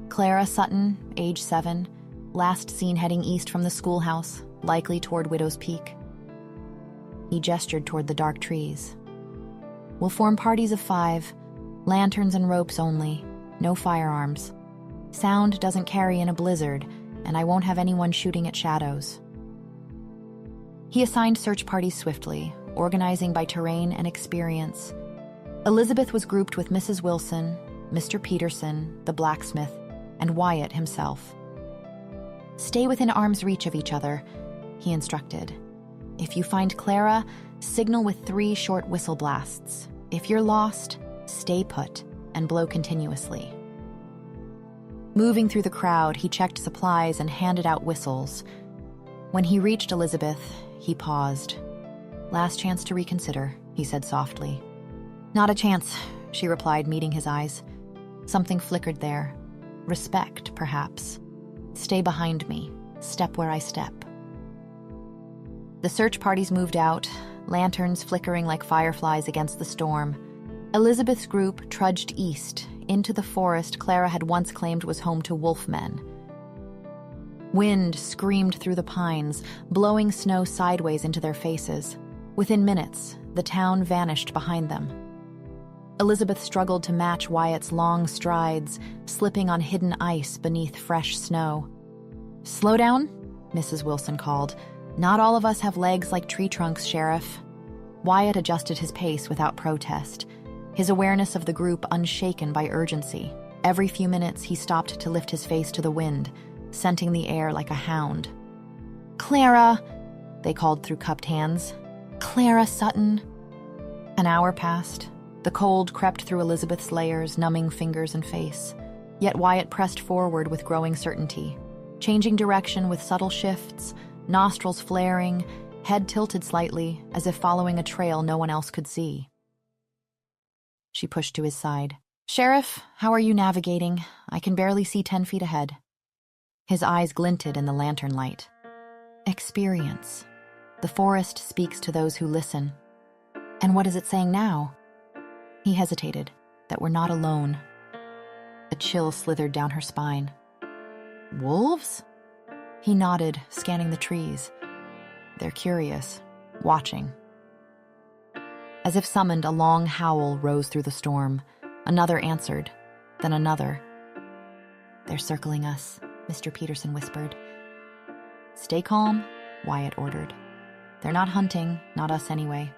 Speaker 1: "Clara Sutton, age 7, last seen heading east from the schoolhouse, likely toward Widow's Peak." He gestured toward the dark trees. "We'll form parties of 5, lanterns and ropes only, no firearms. Sound doesn't carry in a blizzard, and I won't have anyone shooting at shadows." He assigned search parties swiftly, organizing by terrain and experience. Elizabeth was grouped with Mrs. Wilson, Mr. Peterson, the blacksmith, and Wyatt himself. "Stay within arm's reach of each other," he instructed. "If you find Clara, signal with 3 short whistle blasts. If you're lost, stay put and blow continuously." Moving through the crowd, he checked supplies and handed out whistles. When he reached Elizabeth, he paused. "Last chance to reconsider," he said softly. "Not a chance," she replied, meeting his eyes. Something flickered there. Respect, perhaps. Stay behind me. Step where I step. The search parties moved out, lanterns flickering like fireflies against the storm. Elizabeth's group trudged east, into the forest Clara had once claimed was home to wolfmen. Wind screamed through the pines, blowing snow sideways into their faces. Within minutes, the town vanished behind them. Elizabeth struggled to match Wyatt's long strides, slipping on hidden ice beneath fresh snow. "Slow down," Mrs. Wilson called. "Not all of us have legs like tree trunks, Sheriff." Wyatt adjusted his pace without protest, his awareness of the group unshaken by urgency. Every few minutes, he stopped to lift his face to the wind, scenting the air like a hound. "Clara!" they called through cupped hands. "Clara Sutton!" An hour passed. The cold crept through Elizabeth's layers, numbing fingers and face. Yet Wyatt pressed forward with growing certainty, changing direction with subtle shifts, nostrils flaring, head tilted slightly, as if following a trail no one else could see. She pushed to his side. "Sheriff, how are you navigating? I can barely see 10 feet ahead." His eyes glinted in the lantern light. "Experience. The forest speaks to those who listen." "And what is it saying now?" He hesitated. "That we're not alone." A chill slithered down her spine. "Wolves?" He nodded, scanning the trees. "They're curious, watching." As if summoned, a long howl rose through the storm. Another answered, then another. "They're circling us," Mr. Peterson whispered. "Stay calm," Wyatt ordered. "They're not hunting, not us anyway."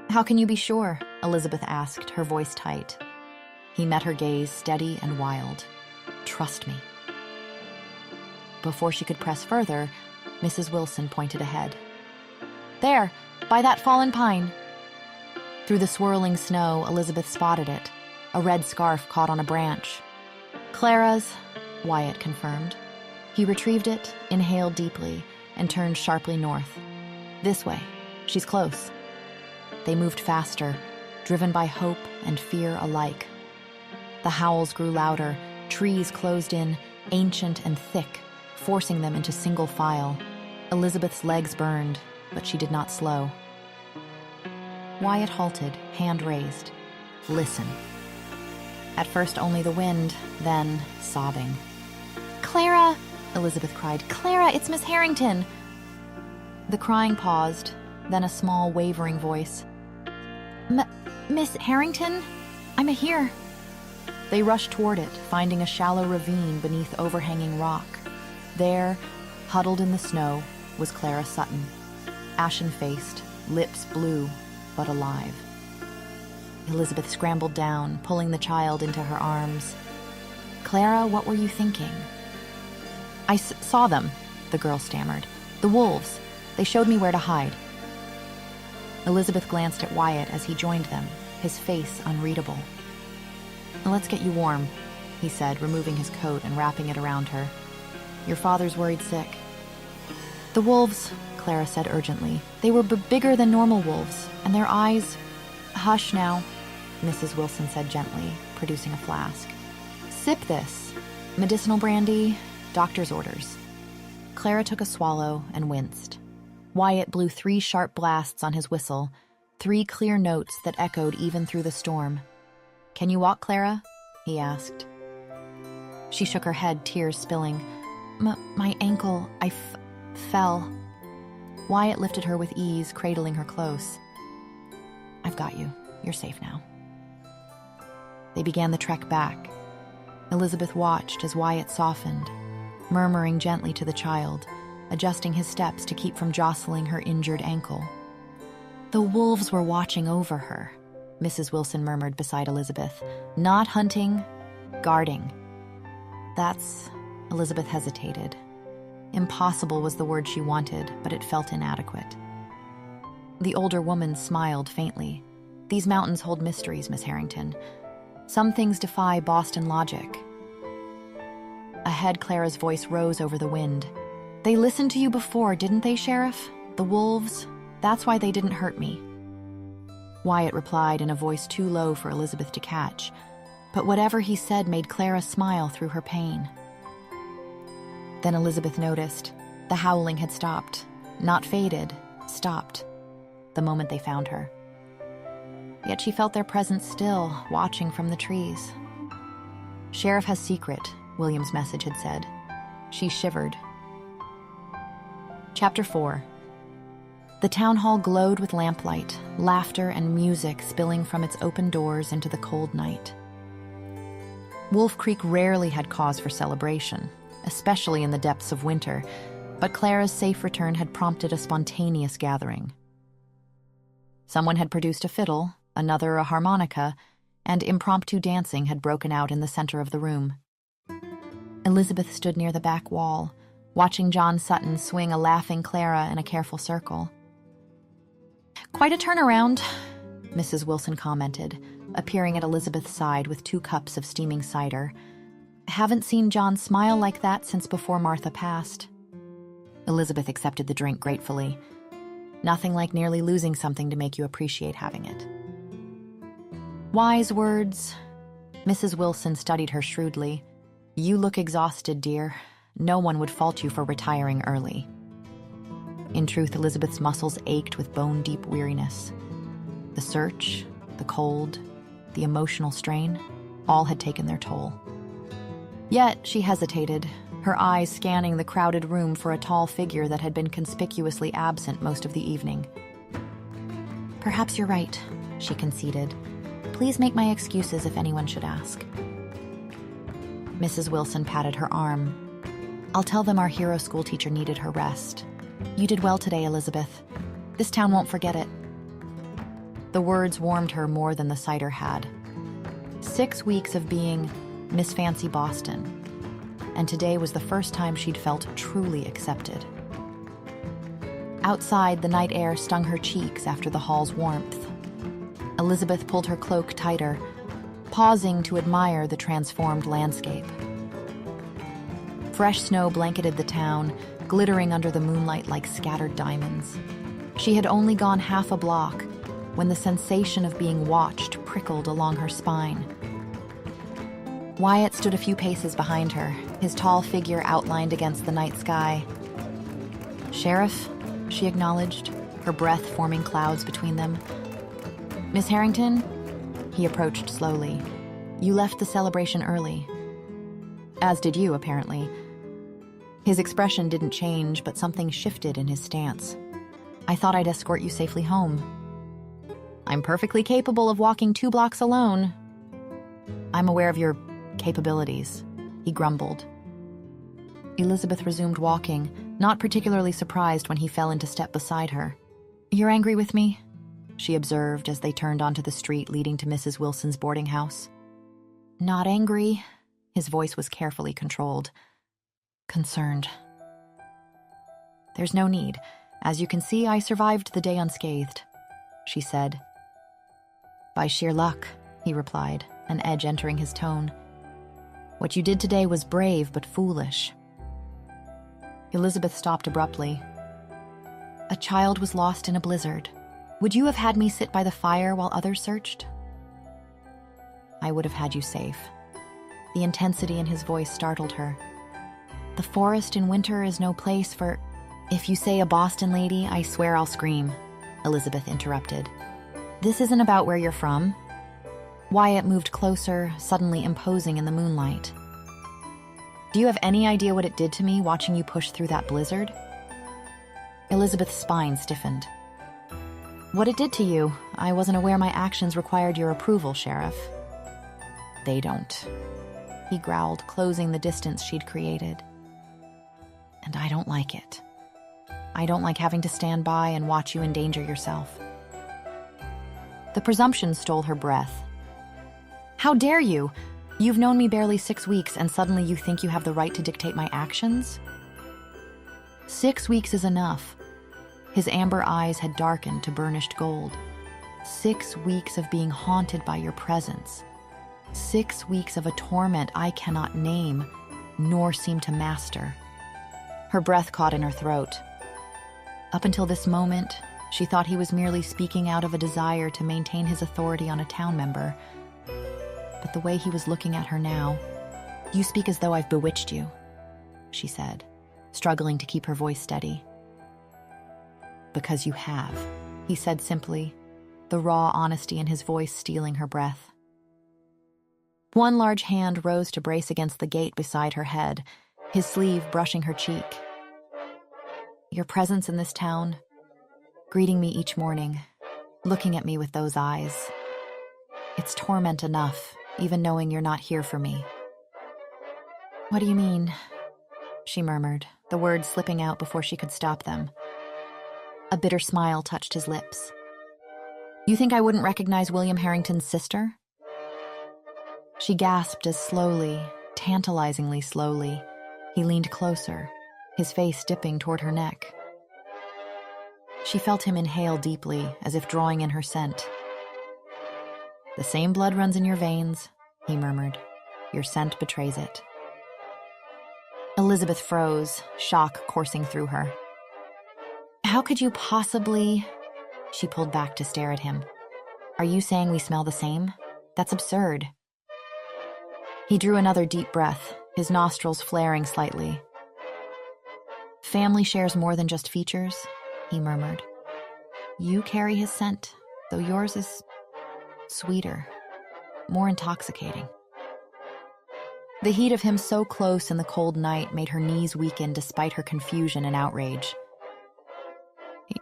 Speaker 1: "How can you be sure?" Elizabeth asked, her voice tight. He met her gaze, steady and wild. "Trust me." Before she could press further, Mrs. Wilson pointed ahead. "There, by that fallen pine." Through the swirling snow, Elizabeth spotted it, a red scarf caught on a branch. "Clara's," Wyatt confirmed. He retrieved it, inhaled deeply, and turned sharply north. "This way. She's close." They moved faster, driven by hope and fear alike. The howls grew louder, trees closed in, ancient and thick, forcing them into single file. Elizabeth's legs burned, but she did not slow. Wyatt halted, hand raised. "Listen." At first only the wind, then sobbing. "Clara!" Elizabeth cried. "Clara, it's Miss Harrington!" The crying paused, then a small, wavering voice. Miss Harrington? I'm here." They rushed toward it, finding a shallow ravine beneath overhanging rock. There, huddled in the snow, was Clara Sutton, ashen-faced, lips blue, but alive. Elizabeth scrambled down, pulling the child into her arms. "Clara, what were you thinking?" "I saw them," the girl stammered. "The wolves. They showed me where to hide." Elizabeth glanced at Wyatt as he joined them, his face unreadable. "Let's get you warm," he said, removing his coat and wrapping it around her. "Your father's worried sick." "The wolves," Clara said urgently. "They were bigger than normal wolves, and their eyes—" "Hush now," Mrs. Wilson said gently, producing a flask. "Sip this. Medicinal brandy, doctor's orders." Clara took a swallow and winced. Wyatt blew 3 sharp blasts on his whistle, 3 clear notes that echoed even through the storm. "Can you walk, Clara?" he asked. She shook her head, tears spilling. My ankle, I fell." Wyatt lifted her with ease, cradling her close. "I've got you. You're safe now." They began the trek back. Elizabeth watched as Wyatt softened, murmuring gently to the child, adjusting his steps to keep from jostling her injured ankle. "The wolves were watching over her," Mrs. Wilson murmured beside Elizabeth. "Not hunting, guarding." "That's..." Elizabeth hesitated. Impossible was the word she wanted, but it felt inadequate. The older woman smiled faintly. "These mountains hold mysteries, Miss Harrington. Some things defy Boston logic." Ahead, Clara's voice rose over the wind. "They listened to you before, didn't they, Sheriff? The wolves? That's why they didn't hurt me." Wyatt replied in a voice too low for Elizabeth to catch, but whatever he said made Clara smile through her pain. Then Elizabeth noticed. The howling had stopped. Not faded, stopped, the moment they found her. Yet she felt their presence still, watching from the trees. "Sheriff has secret," William's message had said. She shivered. Chapter 4. The town hall glowed with lamplight, laughter and music spilling from its open doors into the cold night. Wolf Creek rarely had cause for celebration, especially in the depths of winter, but Clara's safe return had prompted a spontaneous gathering. Someone had produced a fiddle, another a harmonica, and impromptu dancing had broken out in the center of the room. Elizabeth stood near the back wall, watching John Sutton swing a laughing Clara in a careful circle. "Quite a turnaround," Mrs. Wilson commented, appearing at Elizabeth's side with 2 cups of steaming cider. "Haven't seen John smile like that since before Martha passed." Elizabeth accepted the drink gratefully. Nothing like nearly losing something to make you appreciate having it. "Wise words." Mrs. Wilson studied her shrewdly. "You look exhausted, dear. No one would fault you for retiring early." In truth, Elizabeth's muscles ached with bone-deep weariness. The search, the cold, the emotional strain, all had taken their toll. Yet she hesitated, her eyes scanning the crowded room for a tall figure that had been conspicuously absent most of the evening. "Perhaps you're right," she conceded. "Please make my excuses if anyone should ask." Mrs. Wilson patted her arm. "I'll tell them our hero schoolteacher needed her rest. You did well today, Elizabeth. This town won't forget it." The words warmed her more than the cider had. 6 weeks of being Miss Fancy Boston, and today was the first time she'd felt truly accepted. Outside, the night air stung her cheeks after the hall's warmth. Elizabeth pulled her cloak tighter, pausing to admire the transformed landscape. Fresh snow blanketed the town, glittering under the moonlight like scattered diamonds. She had only gone half a block when the sensation of being watched prickled along her spine. Wyatt stood a few paces behind her, his tall figure outlined against the night sky. "Sheriff," she acknowledged, her breath forming clouds between them. "Miss Harrington?" He approached slowly. "You left the celebration early." "As did you, apparently." His expression didn't change, but something shifted in his stance. "I thought I'd escort you safely home." "I'm perfectly capable of walking 2 blocks alone." "I'm aware of your capabilities," he grumbled. Elizabeth resumed walking, not particularly surprised when he fell into step beside her. "You're angry with me?" she observed as they turned onto the street leading to Mrs. Wilson's boarding house. "Not angry." His voice was carefully controlled. "Concerned." "There's no need. As you can see, I survived the day unscathed," she said. "By sheer luck," he replied, an edge entering his tone. "What you did today was brave but foolish." Elizabeth stopped abruptly. "A child was lost in a blizzard. Would you have had me sit by the fire while others searched?" "I would have had you safe." The intensity in his voice startled her. "The forest in winter is no place for—" "If you say a Boston lady, I swear I'll scream," Elizabeth interrupted. "This isn't about where you're from." Wyatt moved closer, suddenly imposing in the moonlight. "Do you have any idea what it did to me watching you push through that blizzard?" Elizabeth's spine stiffened. "What it did to you? I wasn't aware my actions required your approval, Sheriff." "They don't," he growled, closing the distance she'd created. "And I don't like it. I don't like having to stand by and watch you endanger yourself." The presumption stole her breath. "How dare you? You've known me barely 6 weeks, and suddenly you think you have the right to dictate my actions?" 6 weeks is enough. His amber eyes had darkened to burnished gold. 6 weeks of being haunted by your presence. 6 weeks of a torment I cannot name, nor seem to master. Her breath caught in her throat. Up until this moment, she thought he was merely speaking out of a desire to maintain his authority on a town member. But the way he was looking at her now— "You speak as though I've bewitched you," she said, struggling to keep her voice steady. "Because you have," he said simply, the raw honesty in his voice stealing her breath. One large hand rose to brace against the gate beside her head, his sleeve brushing her cheek. "Your presence in this town, greeting me each morning, looking at me with those eyes. It's torment enough, even knowing you're not here for me." "What do you mean?" she murmured, the words slipping out before she could stop them. A bitter smile touched his lips. "You think I wouldn't recognize William Harrington's sister?" She gasped as slowly, tantalizingly slowly, he leaned closer, his face dipping toward her neck. She felt him inhale deeply, as if drawing in her scent. "The same blood runs in your veins," he murmured. "Your scent betrays it." Elizabeth froze, shock coursing through her. "How could you possibly—" She pulled back to stare at him. "Are you saying we smell the same? That's absurd." He drew another deep breath, his nostrils flaring slightly. "Family shares more than just features," he murmured. "You carry his scent, though yours is sweeter, more intoxicating." The heat of him so close in the cold night made her knees weaken despite her confusion and outrage.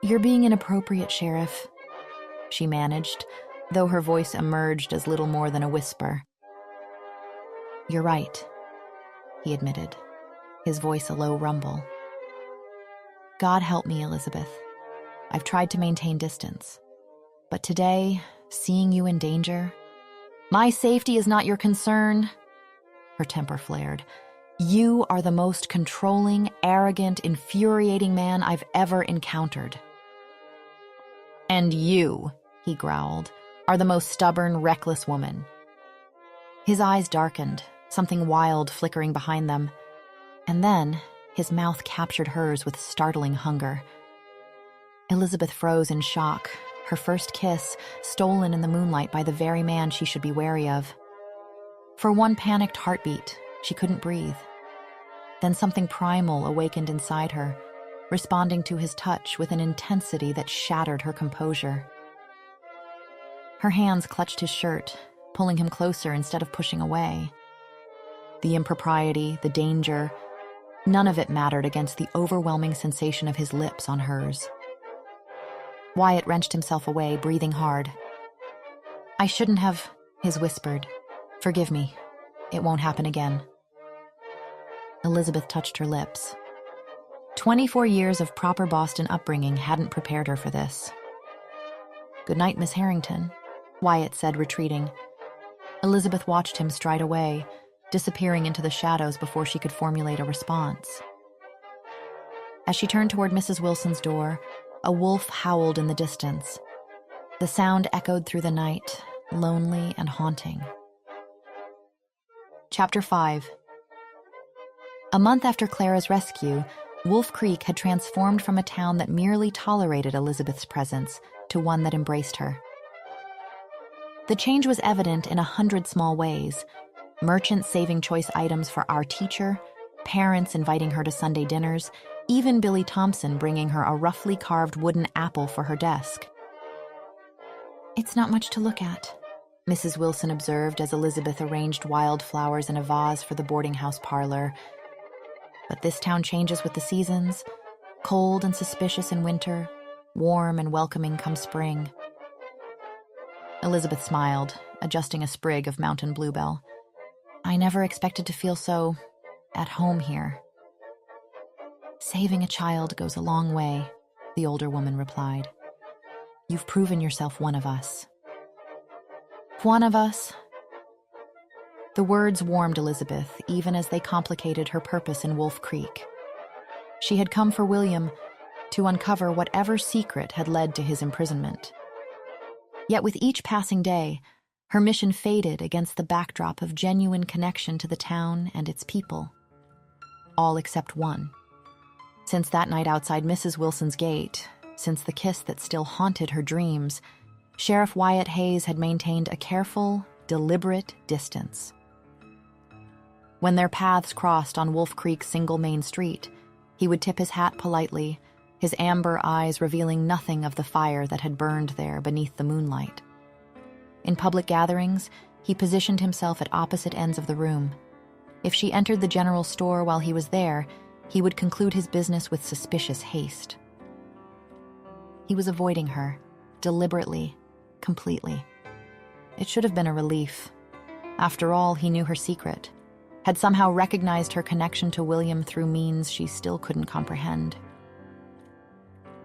Speaker 1: "You're being inappropriate, Sheriff," she managed, though her voice emerged as little more than a whisper. "You're right," he admitted, his voice a low rumble. "God help me, Elizabeth. I've tried to maintain distance. But today, seeing you in danger—" "My safety is not your concern," her temper flared. "You are the most controlling, arrogant, infuriating man I've ever encountered." "And you," he growled, "are the most stubborn, reckless woman." His eyes darkened, something wild flickering behind them. And then, his mouth captured hers with startling hunger. Elizabeth froze in shock, her first kiss stolen in the moonlight by the very man she should be wary of. For one panicked heartbeat, she couldn't breathe. Then something primal awakened inside her, responding to his touch with an intensity that shattered her composure. Her hands clutched his shirt, pulling him closer instead of pushing away. The impropriety, the danger, none of it mattered against the overwhelming sensation of his lips on hers. Wyatt wrenched himself away, breathing hard. "I shouldn't have," Hiss whispered. "Forgive me. It won't happen again." Elizabeth touched her lips. 24 years of proper Boston upbringing hadn't prepared her for this. "Good night, Miss Harrington," Wyatt said, retreating. Elizabeth watched him stride away, disappearing into the shadows before she could formulate a response. As she turned toward Mrs. Wilson's door, a wolf howled in the distance. The sound echoed through the night, lonely and haunting. Chapter 5. A month after Clara's rescue, Wolf Creek had transformed from a town that merely tolerated Elizabeth's presence to one that embraced her. The change was evident in 100 small ways: merchants saving choice items for our teacher, parents inviting her to Sunday dinners, even Billy Thompson bringing her a roughly carved wooden apple for her desk. "It's not much to look at," Mrs. Wilson observed as Elizabeth arranged wildflowers in a vase for the boarding house parlor. "But this town changes with the seasons, cold and suspicious in winter, warm and welcoming come spring." Elizabeth smiled, adjusting a sprig of mountain bluebell. "I never expected to feel so at home here." "Saving a child goes a long way," the older woman replied. "You've proven yourself one of us." "One of us?" The words warmed Elizabeth, even as they complicated her purpose in Wolf Creek. She had come for William to uncover whatever secret had led to his imprisonment. Yet with each passing day, her mission faded against the backdrop of genuine connection to the town and its people. All except one. Since that night outside Mrs. Wilson's gate, since the kiss that still haunted her dreams, Sheriff Wyatt Hayes had maintained a careful, deliberate distance. When their paths crossed on Wolf Creek's single main street, He would tip his hat politely, his amber eyes revealing nothing of the fire that had burned there beneath the moonlight. In public gatherings, he positioned himself at opposite ends of the room. If she entered the general store while he was there, he would conclude his business with suspicious haste. He was avoiding her, deliberately, completely. It should have been a relief. After all, he knew her secret, had somehow recognized her connection to William through means she still couldn't comprehend.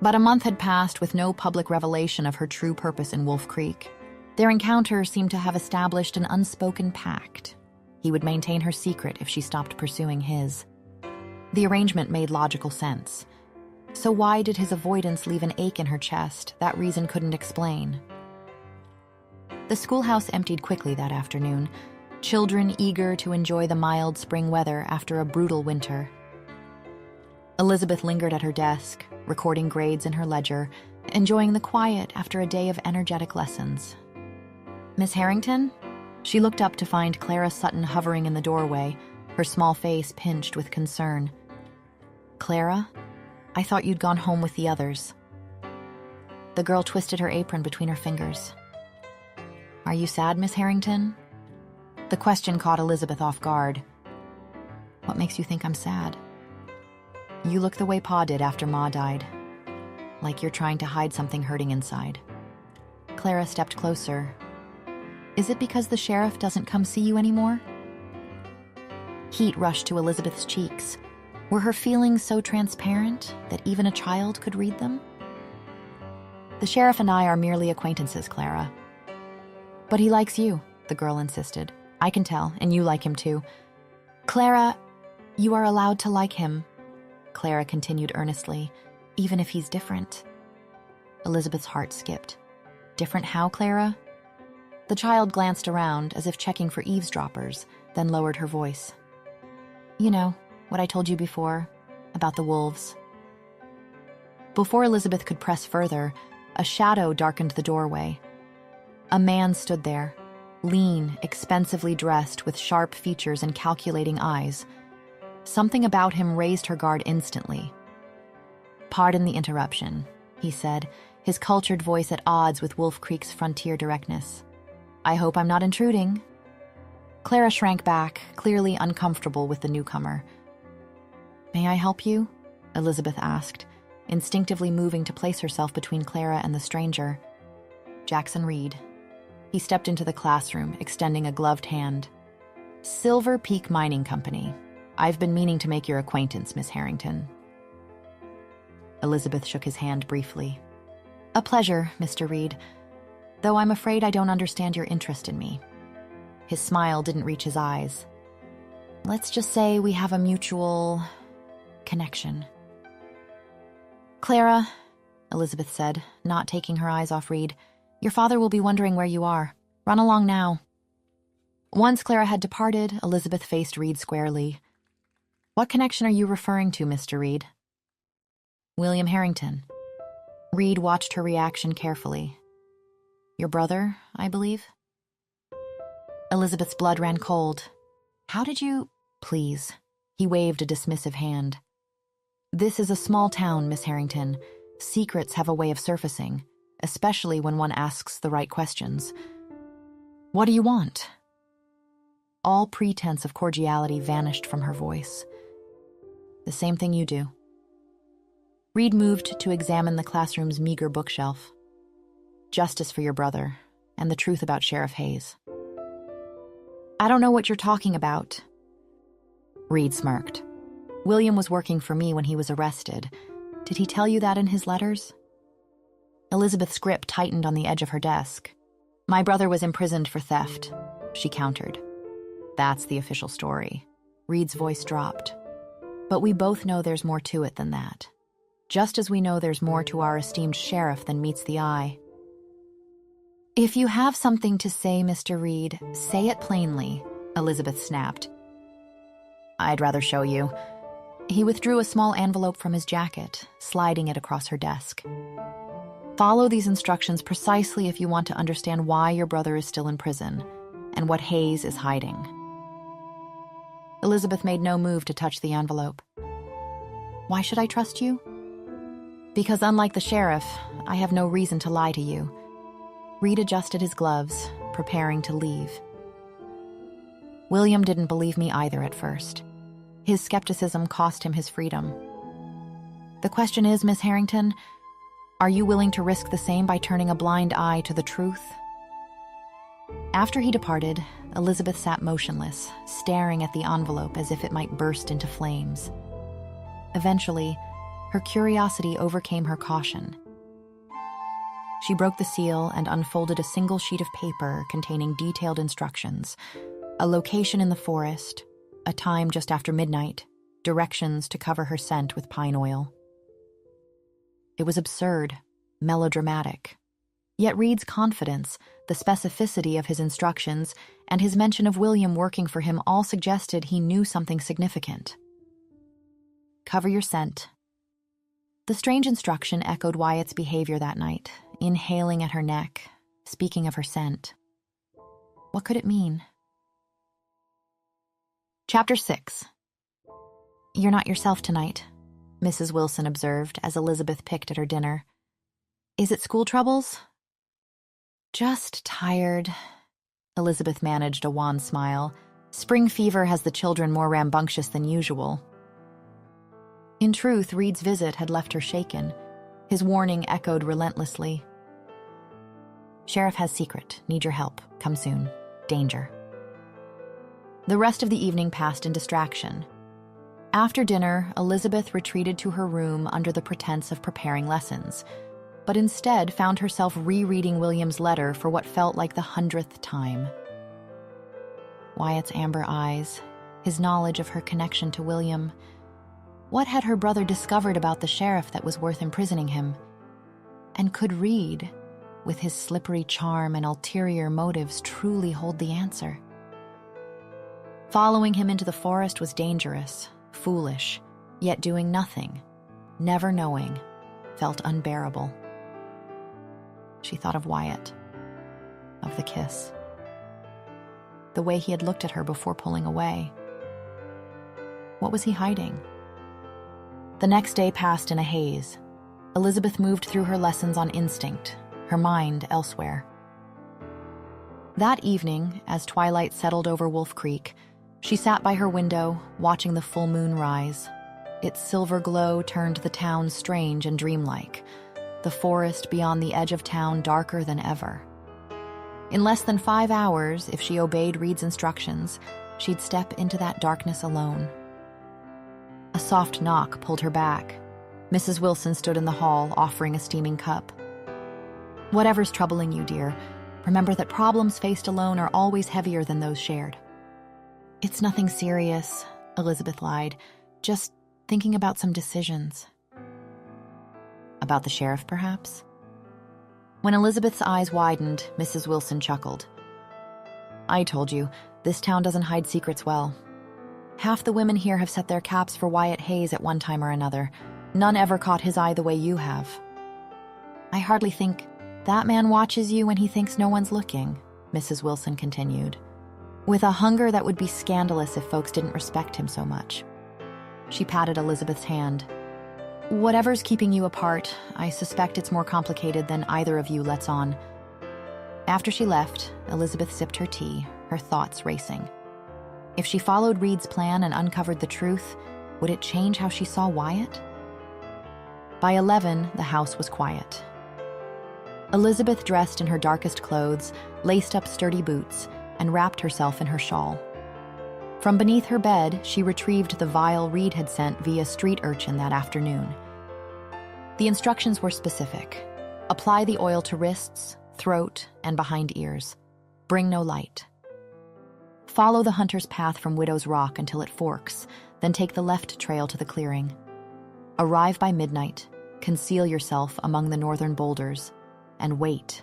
Speaker 1: But a month had passed with no public revelation of her true purpose in Wolf Creek. Their encounter seemed to have established an unspoken pact. He would maintain her secret if she stopped pursuing his. The arrangement made logical sense. So why did his avoidance leave an ache in her chest that reason couldn't explain? The schoolhouse emptied quickly that afternoon, children eager to enjoy the mild spring weather after a brutal winter. Elizabeth lingered at her desk, recording grades in her ledger, enjoying the quiet after a day of energetic lessons. "Miss Harrington?" She looked up to find Clara Sutton hovering in the doorway, her small face pinched with concern. "Clara? I thought you'd gone home with the others." The girl twisted her apron between her fingers. "Are you sad, Miss Harrington?" The question caught Elizabeth off guard. "What makes you think I'm sad?" "You look the way Pa did after Ma died. Like you're trying to hide something hurting inside." Clara stepped closer. "Is it because the sheriff doesn't come see you anymore?" Heat rushed to Elizabeth's cheeks. Were her feelings so transparent that even a child could read them? "The sheriff and I are merely acquaintances, Clara." "But he likes you," the girl insisted. "I can tell, and you like him too." "Clara, you are allowed to like him," Clara continued earnestly, "even if he's different." Elizabeth's heart skipped. "Different how, Clara?" The child glanced around as if checking for eavesdroppers, then lowered her voice. "You know, what I told you before, about the wolves." Before Elizabeth could press further, a shadow darkened the doorway. A man stood there, lean, expensively dressed with sharp features and calculating eyes. Something about him raised her guard instantly. "Pardon the interruption," he said, his cultured voice at odds with Wolf Creek's frontier directness. "I hope I'm not intruding." Clara shrank back, clearly uncomfortable with the newcomer. "May I help you?" Elizabeth asked, instinctively moving to place herself between Clara and the stranger. "Jackson Reed." He stepped into the classroom, extending a gloved hand. "Silver Peak Mining Company. I've been meaning to make your acquaintance, Miss Harrington." Elizabeth shook his hand briefly. "A pleasure, Mr. Reed, though I'm afraid I don't understand your interest in me." His smile didn't reach his eyes. "Let's just say we have a mutual connection." "Clara," Elizabeth said, not taking her eyes off Reed, "your father will be wondering where you are. Run along now." Once Clara had departed, Elizabeth faced Reed squarely. "What connection are you referring to, Mr. Reed?" "William Harrington." Reed watched her reaction carefully. "Your brother, I believe?" Elizabeth's blood ran cold. "How did you—" "Please." He waved a dismissive hand. "This is a small town, Miss Harrington. Secrets have a way of surfacing, especially when one asks the right questions. What do you want?" All pretense of cordiality vanished from her voice. "The same thing you do." Reed moved to examine the classroom's meager bookshelf. "Justice for your brother, and the truth about Sheriff Hayes." "I don't know what you're talking about." Reed smirked. "William was working for me when he was arrested. Did he tell you that in his letters?" Elizabeth's grip tightened on the edge of her desk. "My brother was imprisoned for theft," she countered. "That's the official story." Reed's voice dropped. "But we both know there's more to it than that. Just as we know there's more to our esteemed sheriff than meets the eye." "If you have something to say, Mr. Reed, say it plainly," Elizabeth snapped. "I'd rather show you." He withdrew a small envelope from his jacket, sliding it across her desk. "Follow these instructions precisely if you want to understand why your brother is still in prison and what Hayes is hiding." Elizabeth made no move to touch the envelope. Why should I trust you? Because unlike the sheriff, I have no reason to lie to you. Reed adjusted his gloves, preparing to leave. William didn't believe me either at first. His skepticism cost him his freedom. The question is, Miss Harrington, are you willing to risk the same by turning a blind eye to the truth? After he departed, Elizabeth sat motionless, staring at the envelope as if it might burst into flames. Eventually, her curiosity overcame her caution. She broke the seal and unfolded a single sheet of paper containing detailed instructions, a location in the forest, a time just after midnight, directions to cover her scent with pine oil. It was absurd, melodramatic. Yet Reed's confidence, the specificity of his instructions, and his mention of William working for him all suggested he knew something significant. Cover your scent. The strange instruction echoed Wyatt's behavior that night, inhaling at her neck, speaking of her scent. What could it mean? Chapter 6. You're not yourself tonight, Mrs. Wilson observed as Elizabeth picked at her dinner. Is it school troubles? Just tired. Elizabeth managed a wan smile. Spring fever has the children more rambunctious than usual. In truth, Reed's visit had left her shaken. His warning echoed relentlessly. Sheriff has secret. Need your help. Come soon. Danger. The rest of the evening passed in distraction. After dinner, Elizabeth retreated to her room under the pretense of preparing lessons, but instead found herself rereading William's letter for what felt like the 100th time. Wyatt's amber eyes, his knowledge of her connection to William. What had her brother discovered about the sheriff that was worth imprisoning him? And could Reed, with his slippery charm and ulterior motives, truly hold the answer? Following him into the forest was dangerous, foolish, yet doing nothing, never knowing, felt unbearable. She thought of Wyatt, of the kiss, the way he had looked at her before pulling away. What was he hiding? The next day passed in a haze. Elizabeth moved through her lessons on instinct, her mind elsewhere. That evening, as twilight settled over Wolf Creek, she sat by her window, watching the full moon rise. Its silver glow turned the town strange and dreamlike, the forest beyond the edge of town darker than ever. In less than 5 hours, if she obeyed Reed's instructions, she'd step into that darkness alone. A soft knock pulled her back. Mrs. Wilson stood in the hall, offering a steaming cup. Whatever's troubling you, dear, remember that problems faced alone are always heavier than those shared. It's nothing serious, Elizabeth lied. Just thinking about some decisions. About the sheriff, perhaps? When Elizabeth's eyes widened, Mrs. Wilson chuckled. I told you, this town doesn't hide secrets well. Half the women here have set their caps for Wyatt Hayes at one time or another. None ever caught his eye the way you have. I hardly think that man watches you when he thinks no one's looking, Mrs. Wilson continued, with a hunger that would be scandalous if folks didn't respect him so much. She patted Elizabeth's hand. Whatever's keeping you apart, I suspect it's more complicated than either of you lets on. After she left, Elizabeth sipped her tea, her thoughts racing. If she followed Reed's plan and uncovered the truth, would it change how she saw Wyatt? By 11, the house was quiet. Elizabeth dressed in her darkest clothes, laced up sturdy boots, and wrapped herself in her shawl. From beneath her bed, she retrieved the vial Reed had sent via street urchin that afternoon. The instructions were specific. Apply the oil to wrists, throat, and behind ears. Bring no light. Follow the hunter's path from Widow's Rock until it forks, then take the left trail to the clearing. Arrive by midnight, conceal yourself among the northern boulders, and wait.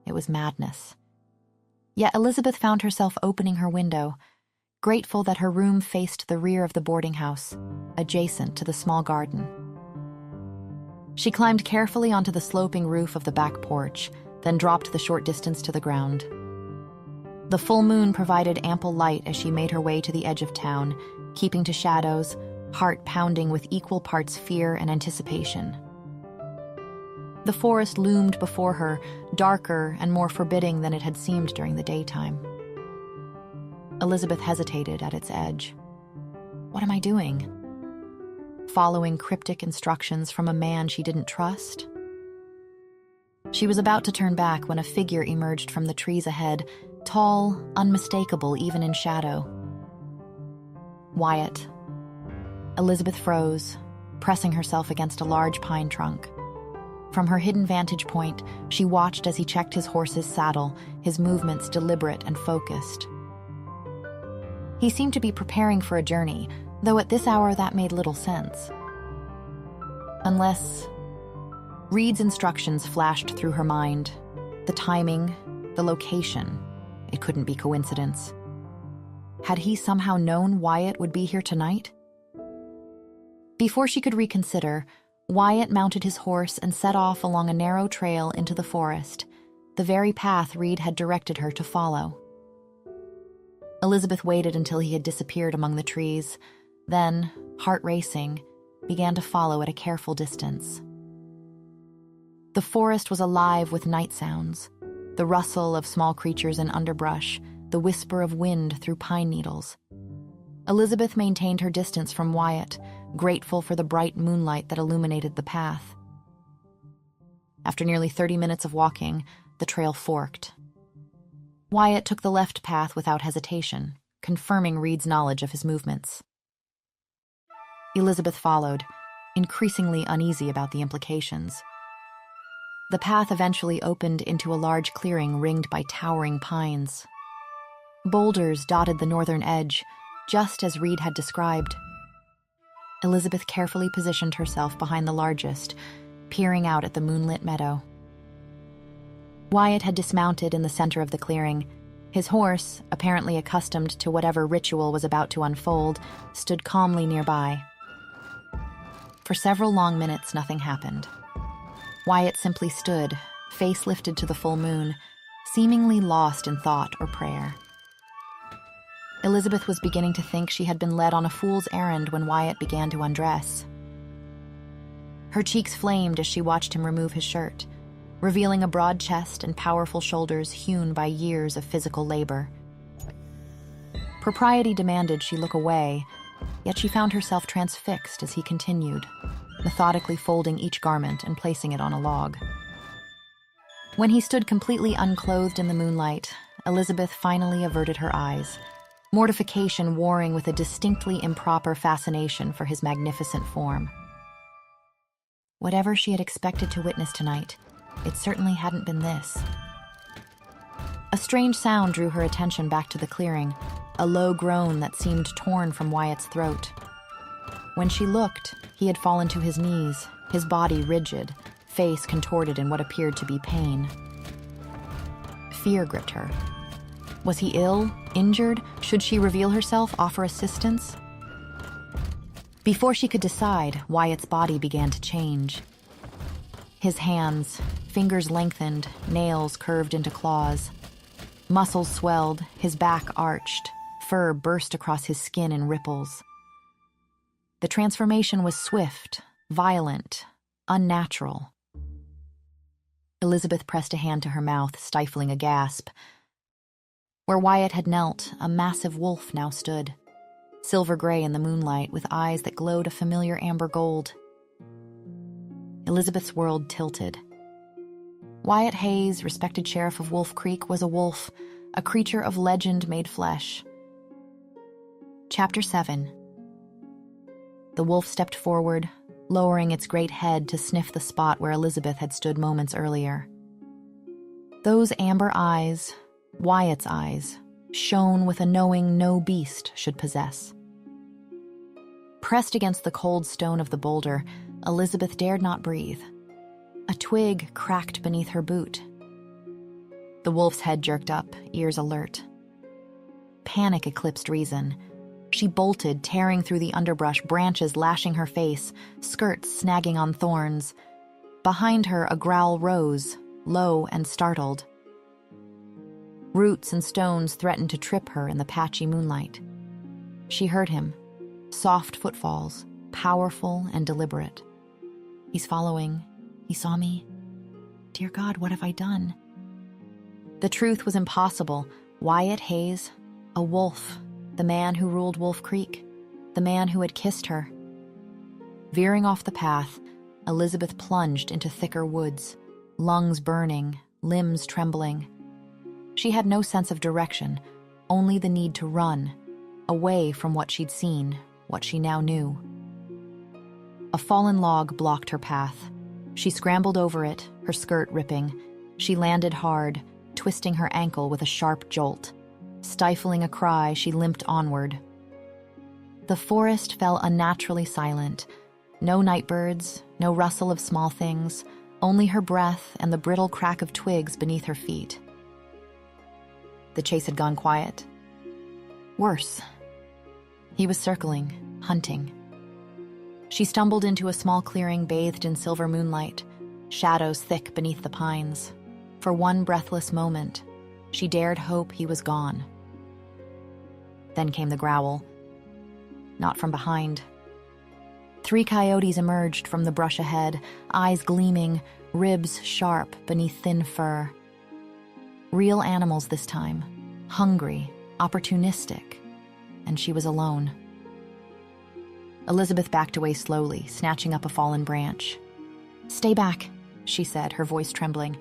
Speaker 1: It was madness. Yet Elizabeth found herself opening her window, grateful that her room faced the rear of the boarding house, adjacent to the small garden. She climbed carefully onto the sloping roof of the back porch, then dropped the short distance to the ground. The full moon provided ample light as she made her way to the edge of town, keeping to shadows, heart pounding with equal parts fear and anticipation. The forest loomed before her, darker and more forbidding than it had seemed during the daytime. Elizabeth hesitated at its edge. What am I doing? Following cryptic instructions from a man she didn't trust? She was about to turn back when a figure emerged from the trees ahead, tall, unmistakable even in shadow. Wyatt. Elizabeth froze, pressing herself against a large pine trunk. From her hidden vantage point, she watched as he checked his horse's saddle, his movements deliberate and focused. He seemed to be preparing for a journey, though at this hour that made little sense. Unless... Reed's instructions flashed through her mind. The timing, the location. It couldn't be coincidence. Had he somehow known Wyatt would be here tonight? Before she could reconsider, Wyatt mounted his horse and set off along a narrow trail into the forest, the very path Reed had directed her to follow. Elizabeth waited until he had disappeared among the trees, then, heart racing, began to follow at a careful distance. The forest was alive with night sounds, the rustle of small creatures in underbrush, the whisper of wind through pine needles. Elizabeth maintained her distance from Wyatt, grateful for the bright moonlight that illuminated the path. After nearly 30 minutes of walking, the trail forked. Wyatt took the left path without hesitation, confirming Reed's knowledge of his movements. Elizabeth followed, increasingly uneasy about the implications. The path eventually opened into a large clearing ringed by towering pines. Boulders dotted the northern edge, just as Reed had described. Elizabeth carefully positioned herself behind the largest, peering out at the moonlit meadow. Wyatt had dismounted in the center of the clearing. His horse, apparently accustomed to whatever ritual was about to unfold, stood calmly nearby. For several long minutes, nothing happened. Wyatt simply stood, face lifted to the full moon, seemingly lost in thought or prayer. Elizabeth was beginning to think she had been led on a fool's errand when Wyatt began to undress. Her cheeks flamed as she watched him remove his shirt, revealing a broad chest and powerful shoulders hewn by years of physical labor. Propriety demanded she look away, yet she found herself transfixed as he continued, methodically folding each garment and placing it on a log. When he stood completely unclothed in the moonlight, Elizabeth finally averted her eyes, mortification warring with a distinctly improper fascination for his magnificent form. Whatever she had expected to witness tonight, it certainly hadn't been this. A strange sound drew her attention back to the clearing, a low groan that seemed torn from Wyatt's throat. When she looked, he had fallen to his knees, his body rigid, face contorted in what appeared to be pain. Fear gripped her. Was he ill? Injured? Should she reveal herself, offer assistance? Before she could decide, Wyatt's body began to change. His hands, fingers lengthened, nails curved into claws. Muscles swelled, his back arched, fur burst across his skin in ripples. The transformation was swift, violent, unnatural. Elizabeth pressed a hand to her mouth, stifling a gasp. Where Wyatt had knelt, a massive wolf now stood, silver gray in the moonlight, with eyes that glowed a familiar amber gold. Elizabeth's world tilted. Wyatt Hayes, respected sheriff of Wolf Creek, was a wolf, a creature of legend made flesh. Chapter 7. The wolf stepped forward, lowering its great head to sniff the spot where Elizabeth had stood moments earlier. Those amber eyes, Wyatt's eyes, shone with a knowing no beast should possess. Pressed against the cold stone of the boulder, Elizabeth dared not breathe. A twig cracked beneath her boot. The wolf's head jerked up, ears alert. Panic eclipsed reason. She bolted, tearing through the underbrush, branches lashing her face, skirts snagging on thorns. Behind her, a growl rose, low and startled. Roots and stones threatened to trip her in the patchy moonlight. She heard him, Soft footfalls, powerful and deliberate. He's following. He saw me. Dear God, what have I done? The truth was impossible. Wyatt Hayes, a wolf, the man who ruled Wolf Creek, the man who had kissed her. Veering off the path, Elizabeth plunged into thicker woods, lungs burning, limbs trembling. She had no sense of direction, only the need to run, away from what she'd seen, what she now knew. A fallen log blocked her path. She scrambled over it, her skirt ripping. She landed hard, twisting her ankle with a sharp jolt. Stifling a cry, she limped onward. The forest fell unnaturally silent. No nightbirds, no rustle of small things, only her breath and the brittle crack of twigs beneath her feet. The chase had gone quiet. Worse. He was circling, hunting. She stumbled into a small clearing bathed in silver moonlight, shadows thick beneath the pines. For one breathless moment, she dared hope he was gone. Then came the growl. Not from behind. 3 coyotes emerged from the brush ahead, eyes gleaming, ribs sharp beneath thin fur. Real animals this time, hungry, opportunistic, and she was alone. Elizabeth backed away slowly, snatching up a fallen branch. "Stay back," she said, her voice trembling.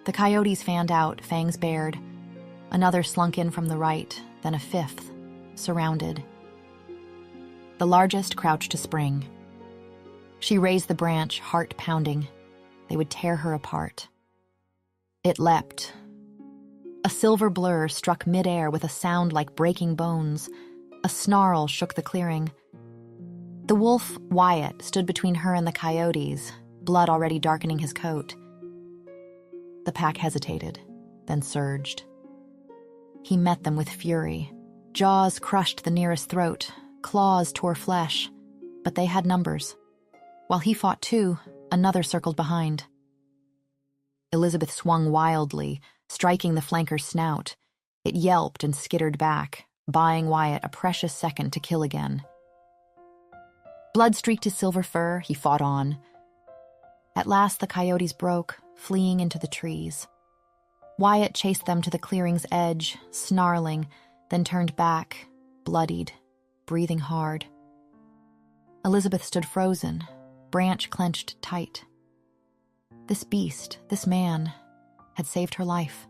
Speaker 1: The coyotes fanned out, fangs bared. Another slunk in from the right, then a 5th, surrounded. The largest crouched to spring. She raised the branch, heart pounding. They would tear her apart. It leapt. A silver blur struck midair with a sound like breaking bones. A snarl shook the clearing. The wolf, Wyatt, stood between her and the coyotes, blood already darkening his coat. The pack hesitated, then surged. He met them with fury. Jaws crushed the nearest throat, claws tore flesh, but they had numbers. While he fought too, another circled behind. Elizabeth swung wildly, striking the flanker's snout. It yelped and skittered back, buying Wyatt a precious second to kill again. Blood streaked his silver fur, he fought on. At last the coyotes broke, fleeing into the trees. Wyatt chased them to the clearing's edge, snarling, then turned back, bloodied, breathing hard. Elizabeth stood frozen, branch clenched tight. This beast, this man, had saved her life.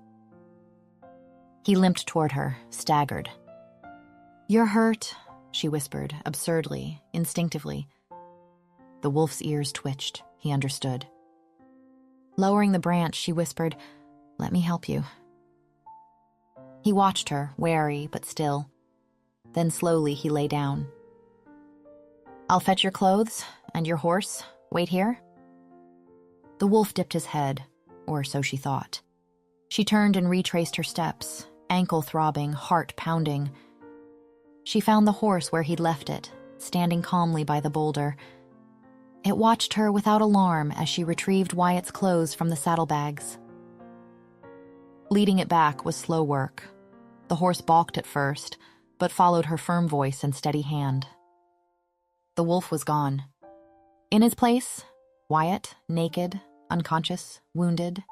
Speaker 1: He limped toward her, staggered. "You're hurt," she whispered, absurdly, instinctively. The wolf's ears twitched. He understood. Lowering the branch, she whispered, "Let me help you." He watched her, wary but still. Then slowly he lay down. "I'll fetch your clothes and your horse. Wait here." The wolf dipped his head, or so she thought. She turned and retraced her steps, ankle throbbing, heart pounding. She found the horse where he'd left it, standing calmly by the boulder. It watched her without alarm as she retrieved Wyatt's clothes from the saddlebags. Leading it back was slow work. The horse balked at first, but followed her firm voice and steady hand. The wolf was gone. In his place, Wyatt, naked, unconscious, wounded.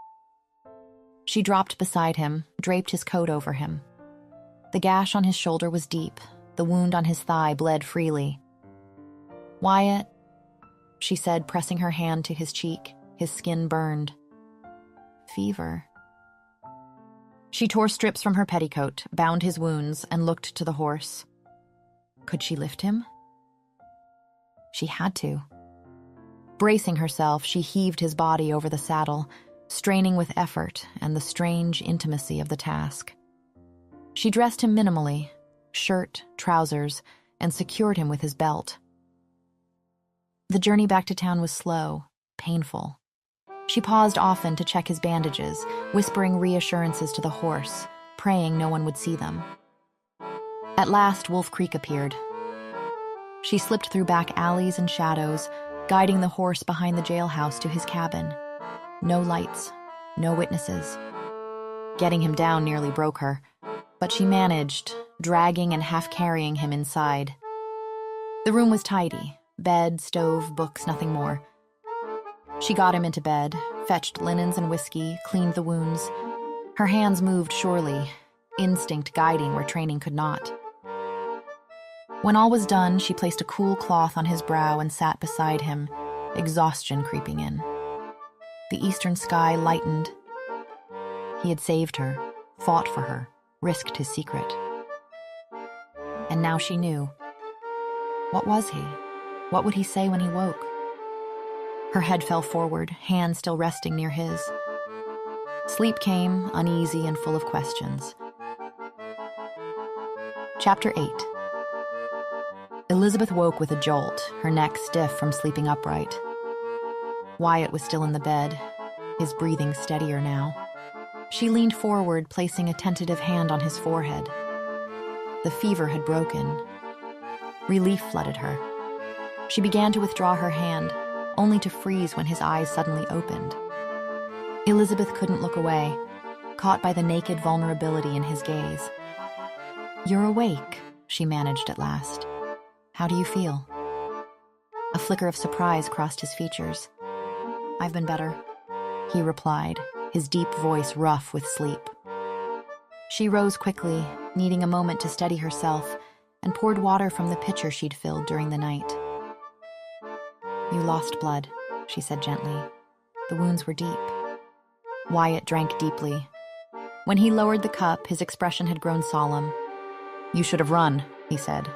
Speaker 1: She dropped beside him, draped his coat over him. The gash on his shoulder was deep. The wound on his thigh bled freely. "Wyatt," she said, pressing her hand to his cheek. His skin burned. "Fever." She tore strips from her petticoat, bound his wounds, and looked to the horse. Could she lift him? She had to. Bracing herself, she heaved his body over the saddle, straining with effort and the strange intimacy of the task. She dressed him minimally, shirt, trousers, and secured him with his belt. The journey back to town was slow, painful. She paused often to check his bandages, whispering reassurances to the horse, praying no one would see them. At last, Wolf Creek appeared. She slipped through back alleys and shadows, guiding the horse behind the jailhouse to his cabin. No lights, no witnesses. Getting him down nearly broke her, but she managed, dragging and half-carrying him inside. The room was tidy. Bed, stove, books, nothing more. She got him into bed, fetched linens and whiskey, cleaned the wounds. Her hands moved surely, instinct guiding where training could not. When all was done, she placed a cool cloth on his brow and sat beside him, exhaustion creeping in. The eastern sky lightened. He had saved her, fought for her, risked his secret. And now she knew. What was he? What would he say when he woke? Her head fell forward, hand still resting near his. Sleep came, uneasy and full of questions. Chapter 8. Elizabeth woke with a jolt, her neck stiff from sleeping upright. Wyatt was still in the bed, his breathing steadier now. She leaned forward, placing a tentative hand on his forehead. The fever had broken. Relief flooded her. She began to withdraw her hand, only to freeze when his eyes suddenly opened. Elizabeth couldn't look away, caught by the naked vulnerability in his gaze. "You're awake," she managed at last. "How do you feel?" A flicker of surprise crossed his features. "I've been better," he replied, his deep voice rough with sleep. She rose quickly, needing a moment to steady herself, and poured water from the pitcher she'd filled during the night. "You lost blood," she said gently. "The wounds were deep." Wyatt drank deeply. When he lowered the cup, his expression had grown solemn. "You should have run," he said.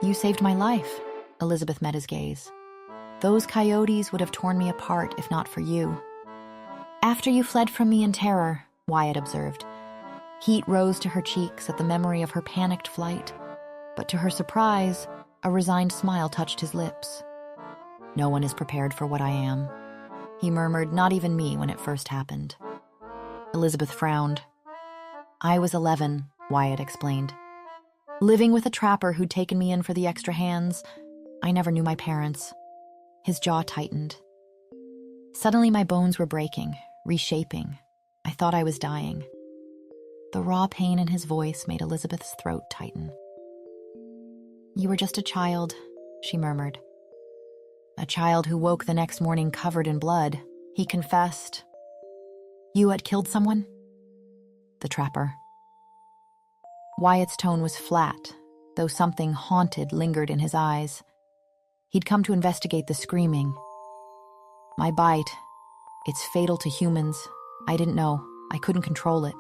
Speaker 1: "You saved my life," Elizabeth met his gaze. "Those coyotes would have torn me apart if not for you." "After you fled from me in terror," Wyatt observed. Heat rose to her cheeks at the memory of her panicked flight, but to her surprise, a resigned smile touched his lips. "No one is prepared for what I am," he murmured, "not even me when it first happened." Elizabeth frowned. "I was 11, Wyatt explained. Living with a trapper who'd taken me in for the extra hands. I never knew my parents." His jaw tightened. "Suddenly my bones were breaking, reshaping. I thought I was dying." The raw pain in his voice made Elizabeth's throat tighten. "You were just a child," she murmured. "A child who woke the next morning covered in blood," he confessed. "You had killed someone?" "The trapper." Wyatt's tone was flat, though something haunted lingered in his eyes. He'd come to investigate the screaming. "My bite. It's fatal to humans. I didn't know. I couldn't control it."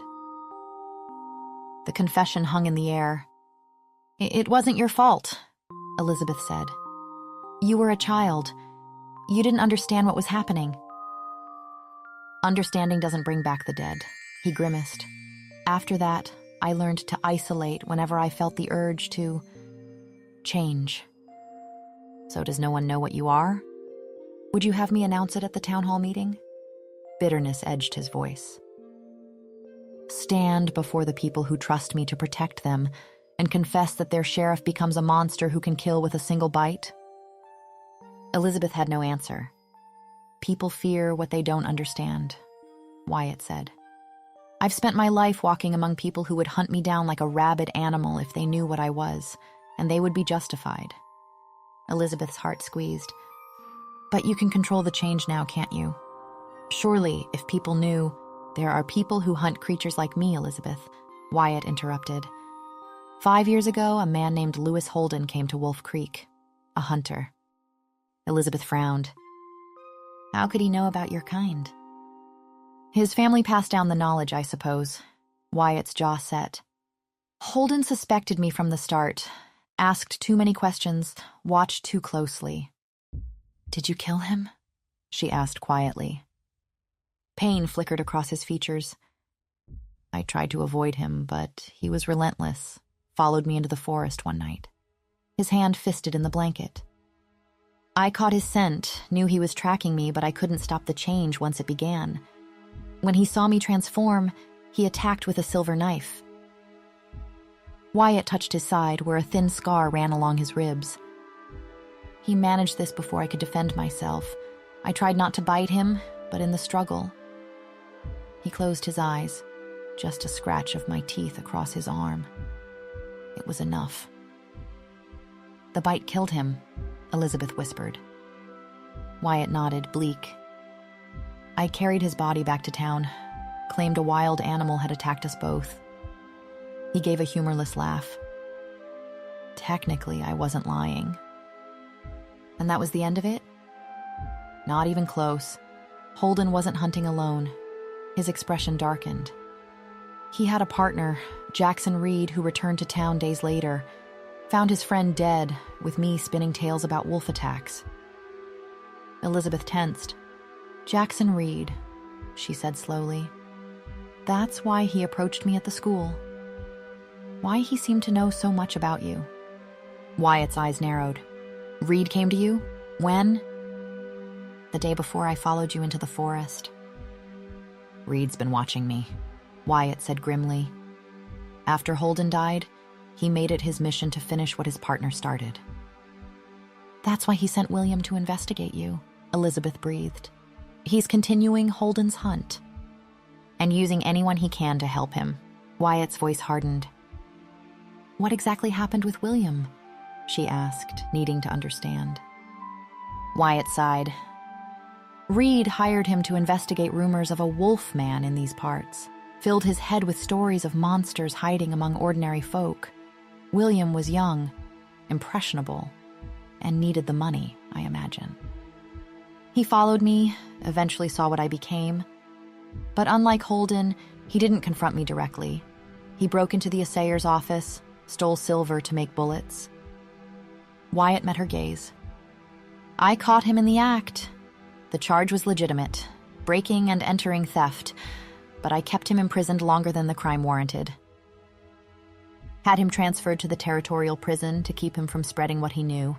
Speaker 1: The confession hung in the air. "It wasn't your fault," Elizabeth said. "You were a child. You didn't understand what was happening." "Understanding doesn't bring back the dead," he grimaced. "After that, I learned to isolate whenever I felt the urge to change." "So does no one know what you are? Would you have me announce it at the town hall meeting?" Bitterness edged his voice. "Stand before the people who trust me to protect them and confess that their sheriff becomes a monster who can kill with a single bite?" Elizabeth had no answer. "People fear what they don't understand," Wyatt said. "I've spent my life walking among people who would hunt me down like a rabid animal if they knew what I was, and they would be justified." Elizabeth's heart squeezed. "But you can control the change now, can't you? Surely, if people knew, there are people who hunt creatures like me, Elizabeth," Wyatt interrupted. 5 years ago, a man named Lewis Holden came to Wolf Creek, a hunter." Elizabeth frowned. "How could he know about your kind?" "His family passed down the knowledge, I suppose." Wyatt's jaw set. "Holden suspected me from the start, asked too many questions, watched too closely." "Did you kill him?" she asked quietly. Pain flickered across his features. "I tried to avoid him, but he was relentless, followed me into the forest one night." His hand fisted in the blanket. "I caught his scent, knew he was tracking me, but I couldn't stop the change once it began. When he saw me transform, he attacked with a silver knife." Wyatt touched his side, where a thin scar ran along his ribs. "He managed this before I could defend myself. I tried not to bite him, but in the struggle..." He closed his eyes, just a scratch of my teeth across his arm. It was enough. The bite killed him, Elizabeth whispered. Wyatt nodded, bleak. I carried his body back to town, claimed a wild animal had attacked us both. He gave a humorless laugh. Technically, I wasn't lying. And that was the end of it? Not even close. Holden wasn't hunting alone. His expression darkened. He had a partner, Jackson Reed, who returned to town days later, found his friend dead, with me spinning tales about wolf attacks. Elizabeth tensed. Jackson Reed, she said slowly. That's why he approached me at the school. Why he seemed to know so much about you. Wyatt's eyes narrowed. Reed came to you? When? The day before I followed you into the forest. Reed's been watching me, Wyatt said grimly. After Holden died, he made it his mission to finish what his partner started. That's why he sent William to investigate you, Elizabeth breathed. He's continuing Holden's hunt. And using anyone he can to help him. Wyatt's voice hardened. What exactly happened with William? She asked, needing to understand. Wyatt sighed. Reed hired him to investigate rumors of a wolf man in these parts, filled his head with stories of monsters hiding among ordinary folk. William was young, impressionable, and needed the money, I imagine. He followed me, eventually saw what I became. But unlike Holden, he didn't confront me directly. He broke into the assayer's office, stole silver to make bullets. Wyatt met her gaze. I caught him in the act. The charge was legitimate, breaking and entering theft, but I kept him imprisoned longer than the crime warranted. Had him transferred to the territorial prison to keep him from spreading what he knew.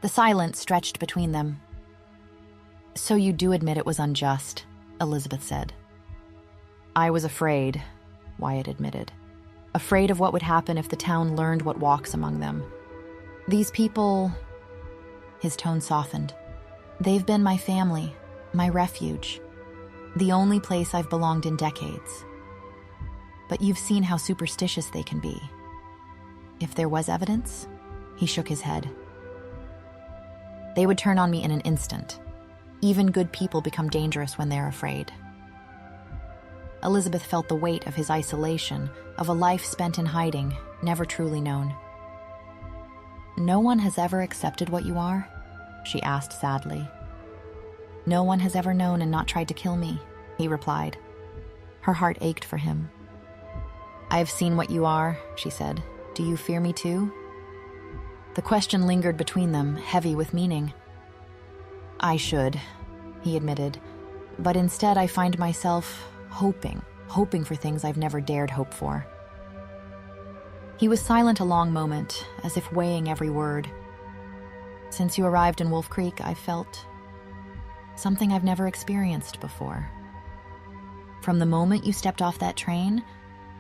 Speaker 1: The silence stretched between them. So you do admit it was unjust, Elizabeth said. I was afraid, Wyatt admitted. Afraid of what would happen if the town learned what walks among them. These people... His tone softened. They've been my family, my refuge. The only place I've belonged in decades. But you've seen how superstitious they can be. If there was evidence, he shook his head. They would turn on me in an instant. Even good people become dangerous when they're afraid. Elizabeth felt the weight of his isolation, of a life spent in hiding, never truly known. No one has ever accepted what you are? She asked sadly. No one has ever known and not tried to kill me, he replied. Her heart ached for him. I've seen what you are, she said. Do you fear me too? The question lingered between them, heavy with meaning. I should, he admitted, but instead I find myself hoping for things I've never dared hope for. He was silent a long moment, as if weighing every word. Since you arrived in Wolf Creek, I've felt something I've never experienced before. From the moment you stepped off that train,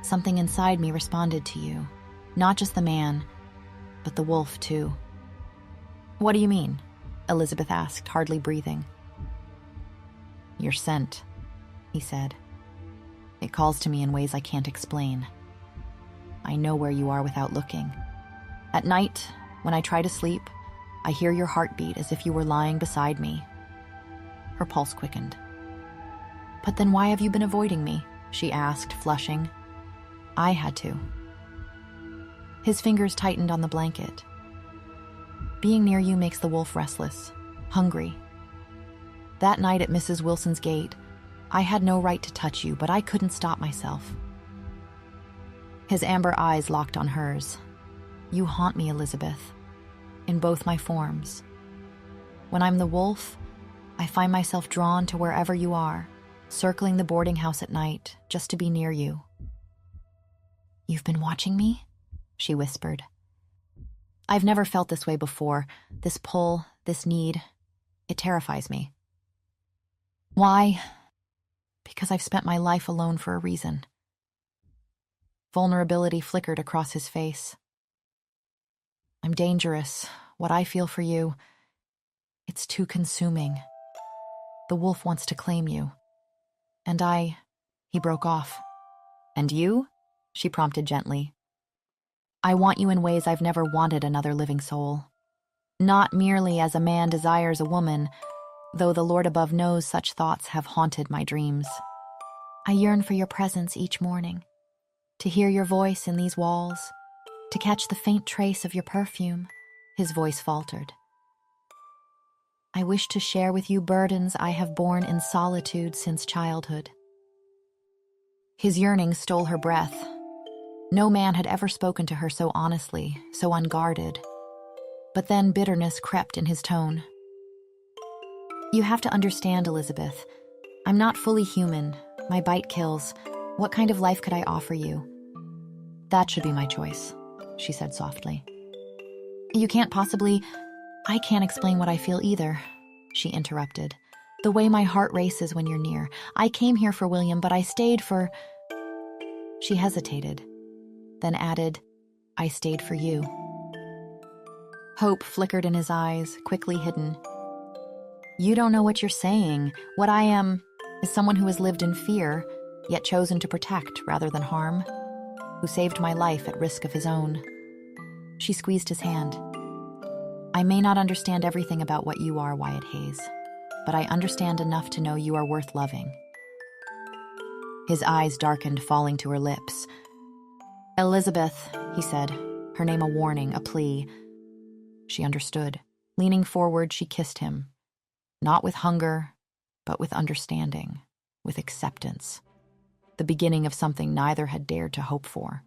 Speaker 1: something inside me responded to you. Not just the man, but the wolf, too. What do you mean? Elizabeth asked, hardly breathing. Your scent, he said. It calls to me in ways I can't explain. I know where you are without looking. At night, when I try to sleep, I hear your heartbeat as if you were lying beside me. Her pulse quickened. But then why have you been avoiding me? She asked, flushing. I had to. His fingers tightened on the blanket. Being near you makes the wolf restless, hungry. That night at Mrs. Wilson's gate, I had no right to touch you, but I couldn't stop myself. His amber eyes locked on hers. You haunt me, Elizabeth, in both my forms. When I'm the wolf, I find myself drawn to wherever you are, circling the boarding house at night, just to be near you. You've been watching me? She whispered. I've never felt this way before, this pull, this need. It terrifies me. Why? Because I've spent my life alone for a reason. Vulnerability flickered across his face. I'm dangerous. What I feel for you, it's too consuming. The wolf wants to claim you. And he broke off. And you? She prompted gently. I want you in ways I've never wanted another living soul. Not merely as a man desires a woman, though the Lord above knows such thoughts have haunted my dreams. I yearn for your presence each morning, to hear your voice in these walls, to catch the faint trace of your perfume. His voice faltered. I wish to share with you burdens I have borne in solitude since childhood. His yearning stole her breath. No man had ever spoken to her so honestly, so unguarded. But then bitterness crept in his tone. You have to understand, Elizabeth. I'm not fully human. My bite kills. What kind of life could I offer you? That should be my choice, she said softly. You can't possibly... I can't explain what I feel either, she interrupted. The way my heart races when you're near. I came here for William, but I stayed for... She hesitated, then added, I stayed for you. Hope flickered in his eyes, quickly hidden. You don't know what you're saying. What I am is someone who has lived in fear, yet chosen to protect rather than harm, who saved my life at risk of his own. She squeezed his hand. I may not understand everything about what you are, Wyatt Hayes, but I understand enough to know you are worth loving. His eyes darkened, falling to her lips. Elizabeth, he said, her name a warning, a plea. She understood. Leaning forward, she kissed him. Not with hunger, but with understanding, with acceptance. The beginning of something neither had dared to hope for.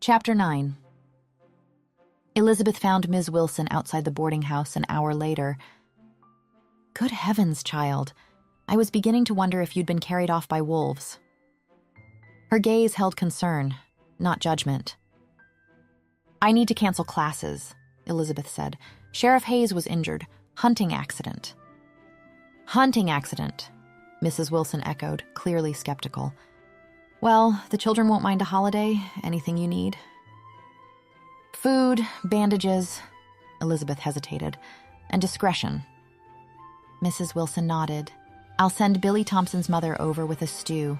Speaker 1: Chapter 9. Elizabeth found Ms. Wilson outside the boarding house an hour later. Good heavens, child. I was beginning to wonder if you'd been carried off by wolves. Her gaze held concern, not judgment. I need to cancel classes, Elizabeth said. Sheriff Hayes was injured. Hunting accident. Hunting accident, Mrs. Wilson echoed, clearly skeptical. Well, the children won't mind a holiday. Anything you need? Food, bandages, Elizabeth hesitated, and discretion. Mrs. Wilson nodded. I'll send Billy Thompson's mother over with a stew.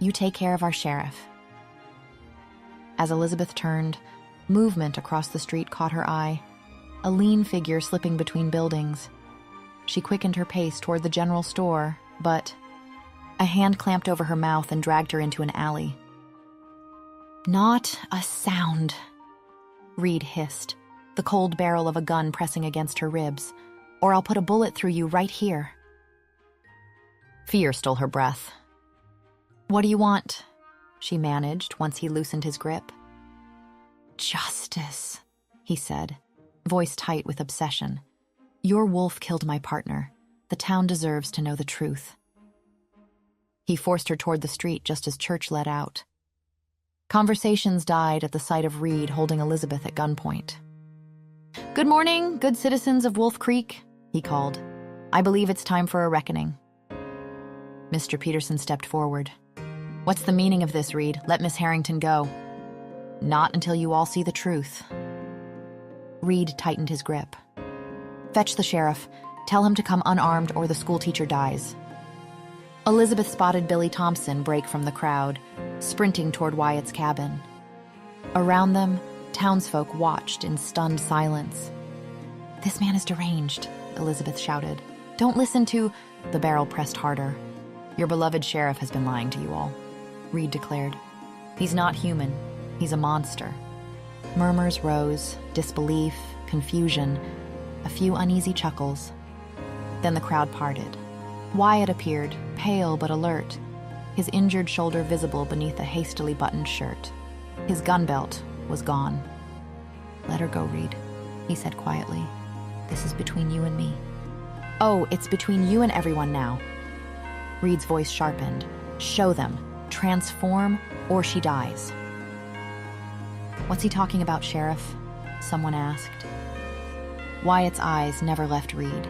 Speaker 1: You take care of our sheriff. As Elizabeth turned, movement across the street caught her eye, a lean figure slipping between buildings. She quickened her pace toward the general store, but a hand clamped over her mouth and dragged her into an alley. Not a sound, Reed hissed, the cold barrel of a gun pressing against her ribs, or I'll put a bullet through you right here. Fear stole her breath. What do you want? She managed once he loosened his grip. Justice, he said, voice tight with obsession. Your wolf killed my partner. The town deserves to know the truth. He forced her toward the street just as Church let out. Conversations died at the sight of Reed holding Elizabeth at gunpoint. Good morning, good citizens of Wolf Creek, he called. I believe it's time for a reckoning. Mr. Peterson stepped forward. What's the meaning of this, Reed? Let Miss Harrington go. Not until you all see the truth. Reed tightened his grip. Fetch the sheriff. Tell him to come unarmed or the schoolteacher dies. Elizabeth spotted Billy Thompson break from the crowd, sprinting toward Wyatt's cabin. Around them, townsfolk watched in stunned silence. This man is deranged, Elizabeth shouted. Don't listen to... The barrel pressed harder. Your beloved sheriff has been lying to you all, Reed declared. He's not human. He's a monster. Murmurs rose, disbelief, confusion, a few uneasy chuckles. Then the crowd parted. Wyatt appeared, pale but alert, his injured shoulder visible beneath a hastily buttoned shirt. His gun belt was gone. Let her go, Reed, he said quietly. This is between you and me. Oh, it's between you and everyone now. Reed's voice sharpened. Show them. Transform, or she dies. What's he talking about, Sheriff? Someone asked. Wyatt's eyes never left Reed.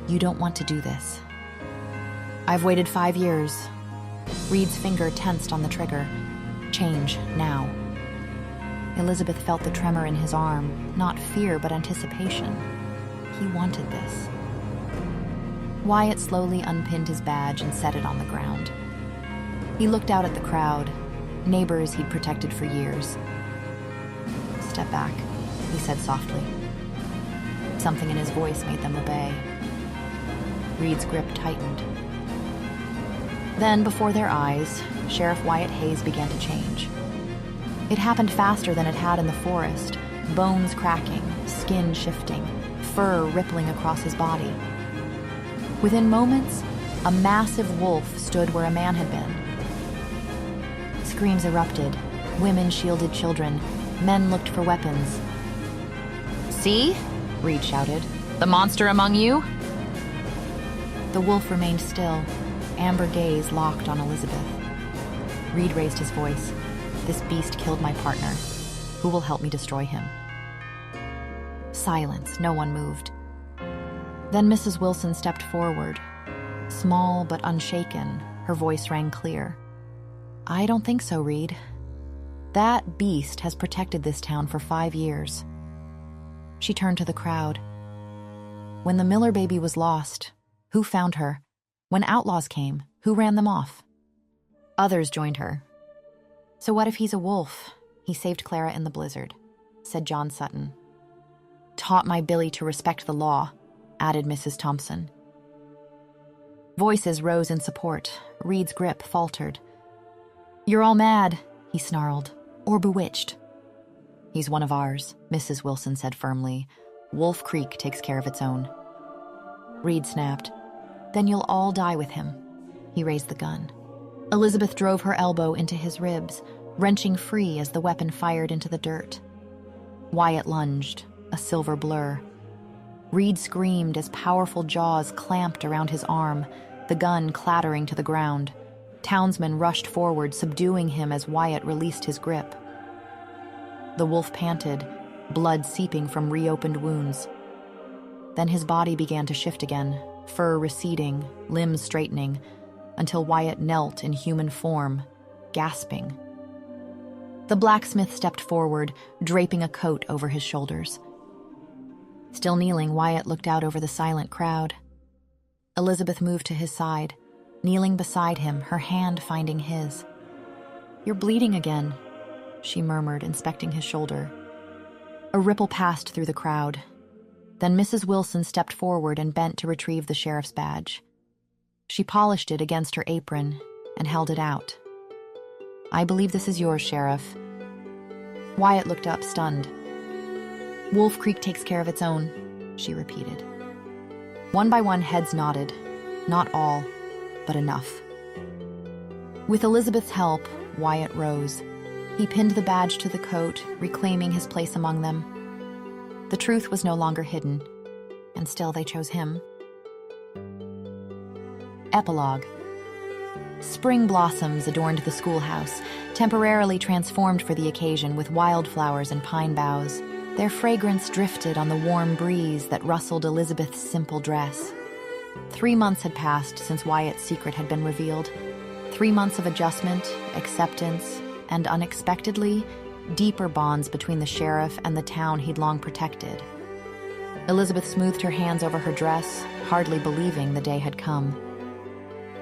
Speaker 1: You don't want to do this. I've waited 5 years. Reed's finger tensed on the trigger. Change, now. Elizabeth felt the tremor in his arm, not fear but anticipation. He wanted this. Wyatt slowly unpinned his badge and set it on the ground. He looked out at the crowd, neighbors he'd protected for years. "Step back," he said softly. Something in his voice made them obey. Reed's grip tightened. Then, before their eyes, Sheriff Wyatt Hayes began to change. It happened faster than it had in the forest, bones cracking, skin shifting, fur rippling across his body. Within moments, a massive wolf stood where a man had been. Screams erupted. Women shielded children. Men looked for weapons. "See?" Reed shouted. "The monster among you?" The wolf remained still, amber gaze locked on Elizabeth. Reed raised his voice. "This beast killed my partner. Who will help me destroy him?" Silence. No one moved. Then Mrs. Wilson stepped forward. Small but unshaken, her voice rang clear. "I don't think so, Reed. That beast has protected this town for 5 years." She turned to the crowd. "When the Miller baby was lost, who found her? When outlaws came, who ran them off?" Others joined her. "So what if he's a wolf? He saved Clara in the blizzard," said John Sutton. "Taught my Billy to respect the law," added Mrs. Thompson. Voices rose in support. Reed's grip faltered. "You're all mad," he snarled, "or bewitched." "He's one of ours," Mrs. Wilson said firmly. "Wolf Creek takes care of its own." Reed snapped. "Then you'll all die with him." He raised the gun. Elizabeth drove her elbow into his ribs, wrenching free as the weapon fired into the dirt. Wyatt lunged, a silver blur. Reed screamed as powerful jaws clamped around his arm, the gun clattering to the ground. Townsmen rushed forward, subduing him as Wyatt released his grip. The wolf panted, blood seeping from reopened wounds. Then his body began to shift again, fur receding, limbs straightening, until Wyatt knelt in human form, gasping. The blacksmith stepped forward, draping a coat over his shoulders. Still kneeling, Wyatt looked out over the silent crowd. Elizabeth moved to his side, kneeling beside him, her hand finding his. "You're bleeding again," she murmured, inspecting his shoulder. A ripple passed through the crowd. Then Mrs. Wilson stepped forward and bent to retrieve the sheriff's badge. She polished it against her apron and held it out. "I believe this is yours, Sheriff." Wyatt looked up, stunned. "Wolf Creek takes care of its own," she repeated. One by one, heads nodded. Not all, but enough. With Elizabeth's help, Wyatt rose. He pinned the badge to the coat, reclaiming his place among them. The truth was no longer hidden, and still they chose him. Epilogue. Spring blossoms adorned the schoolhouse, temporarily transformed for the occasion with wildflowers and pine boughs. Their fragrance drifted on the warm breeze that rustled Elizabeth's simple dress. 3 months had passed since Wyatt's secret had been revealed. 3 months of adjustment, acceptance, and unexpectedly, deeper bonds between the sheriff and the town he'd long protected. Elizabeth smoothed her hands over her dress, hardly believing the day had come.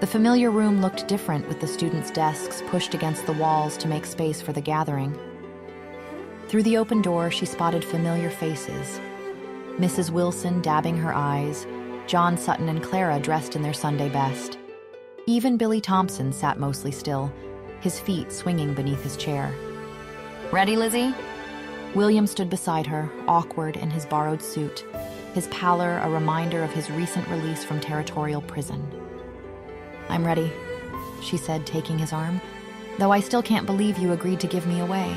Speaker 1: The familiar room looked different with the students' desks pushed against the walls to make space for the gathering. Through the open door, she spotted familiar faces. Mrs. Wilson dabbing her eyes, John Sutton and Clara dressed in their Sunday best. Even Billy Thompson sat mostly still, his feet swinging beneath his chair. "Ready, Lizzie?" William stood beside her, awkward in his borrowed suit, his pallor a reminder of his recent release from territorial prison. "I'm ready," she said, taking his arm, "though I still can't believe you agreed to give me away."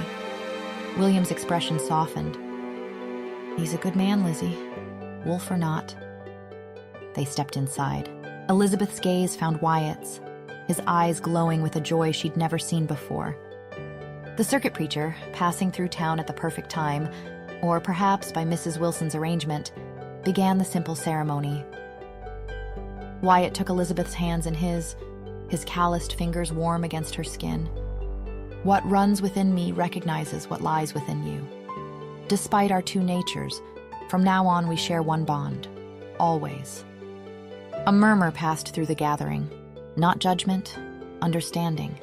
Speaker 1: William's expression softened. "He's a good man, Lizzie, wolf or not." They stepped inside. Elizabeth's gaze found Wyatt's, his eyes glowing with a joy she'd never seen before. The circuit preacher, passing through town at the perfect time, or perhaps by Mrs. Wilson's arrangement, began the simple ceremony. Wyatt took Elizabeth's hands in his calloused fingers warm against her skin. "What runs within me recognizes what lies within you. Despite our two natures, from now on we share one bond, always." A murmur passed through the gathering, not judgment, understanding.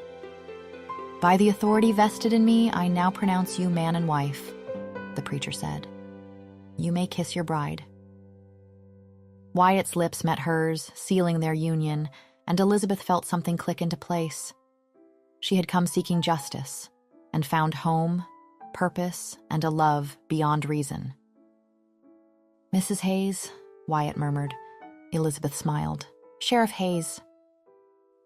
Speaker 1: "By the authority vested in me, I now pronounce you man and wife," the preacher said. "You may kiss your bride." Wyatt's lips met hers, sealing their union, and Elizabeth felt something click into place. She had come seeking justice, and found home, purpose, and a love beyond reason. "Mrs. Hayes," Wyatt murmured. Elizabeth smiled. "Sheriff Hayes."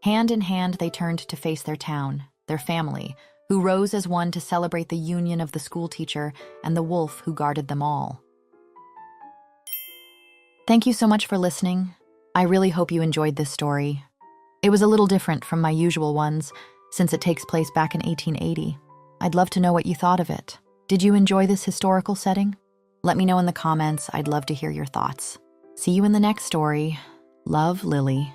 Speaker 1: Hand in hand, they turned to face their town, their family, who rose as one to celebrate the union of the schoolteacher and the wolf who guarded them all. Thank you so much for listening. I really hope you enjoyed this story. It was a little different from my usual ones, since it takes place back in 1880. I'd love to know what you thought of it. Did you enjoy this historical setting? Let me know in the comments. I'd love to hear your thoughts. See you in the next story. Love, Lily.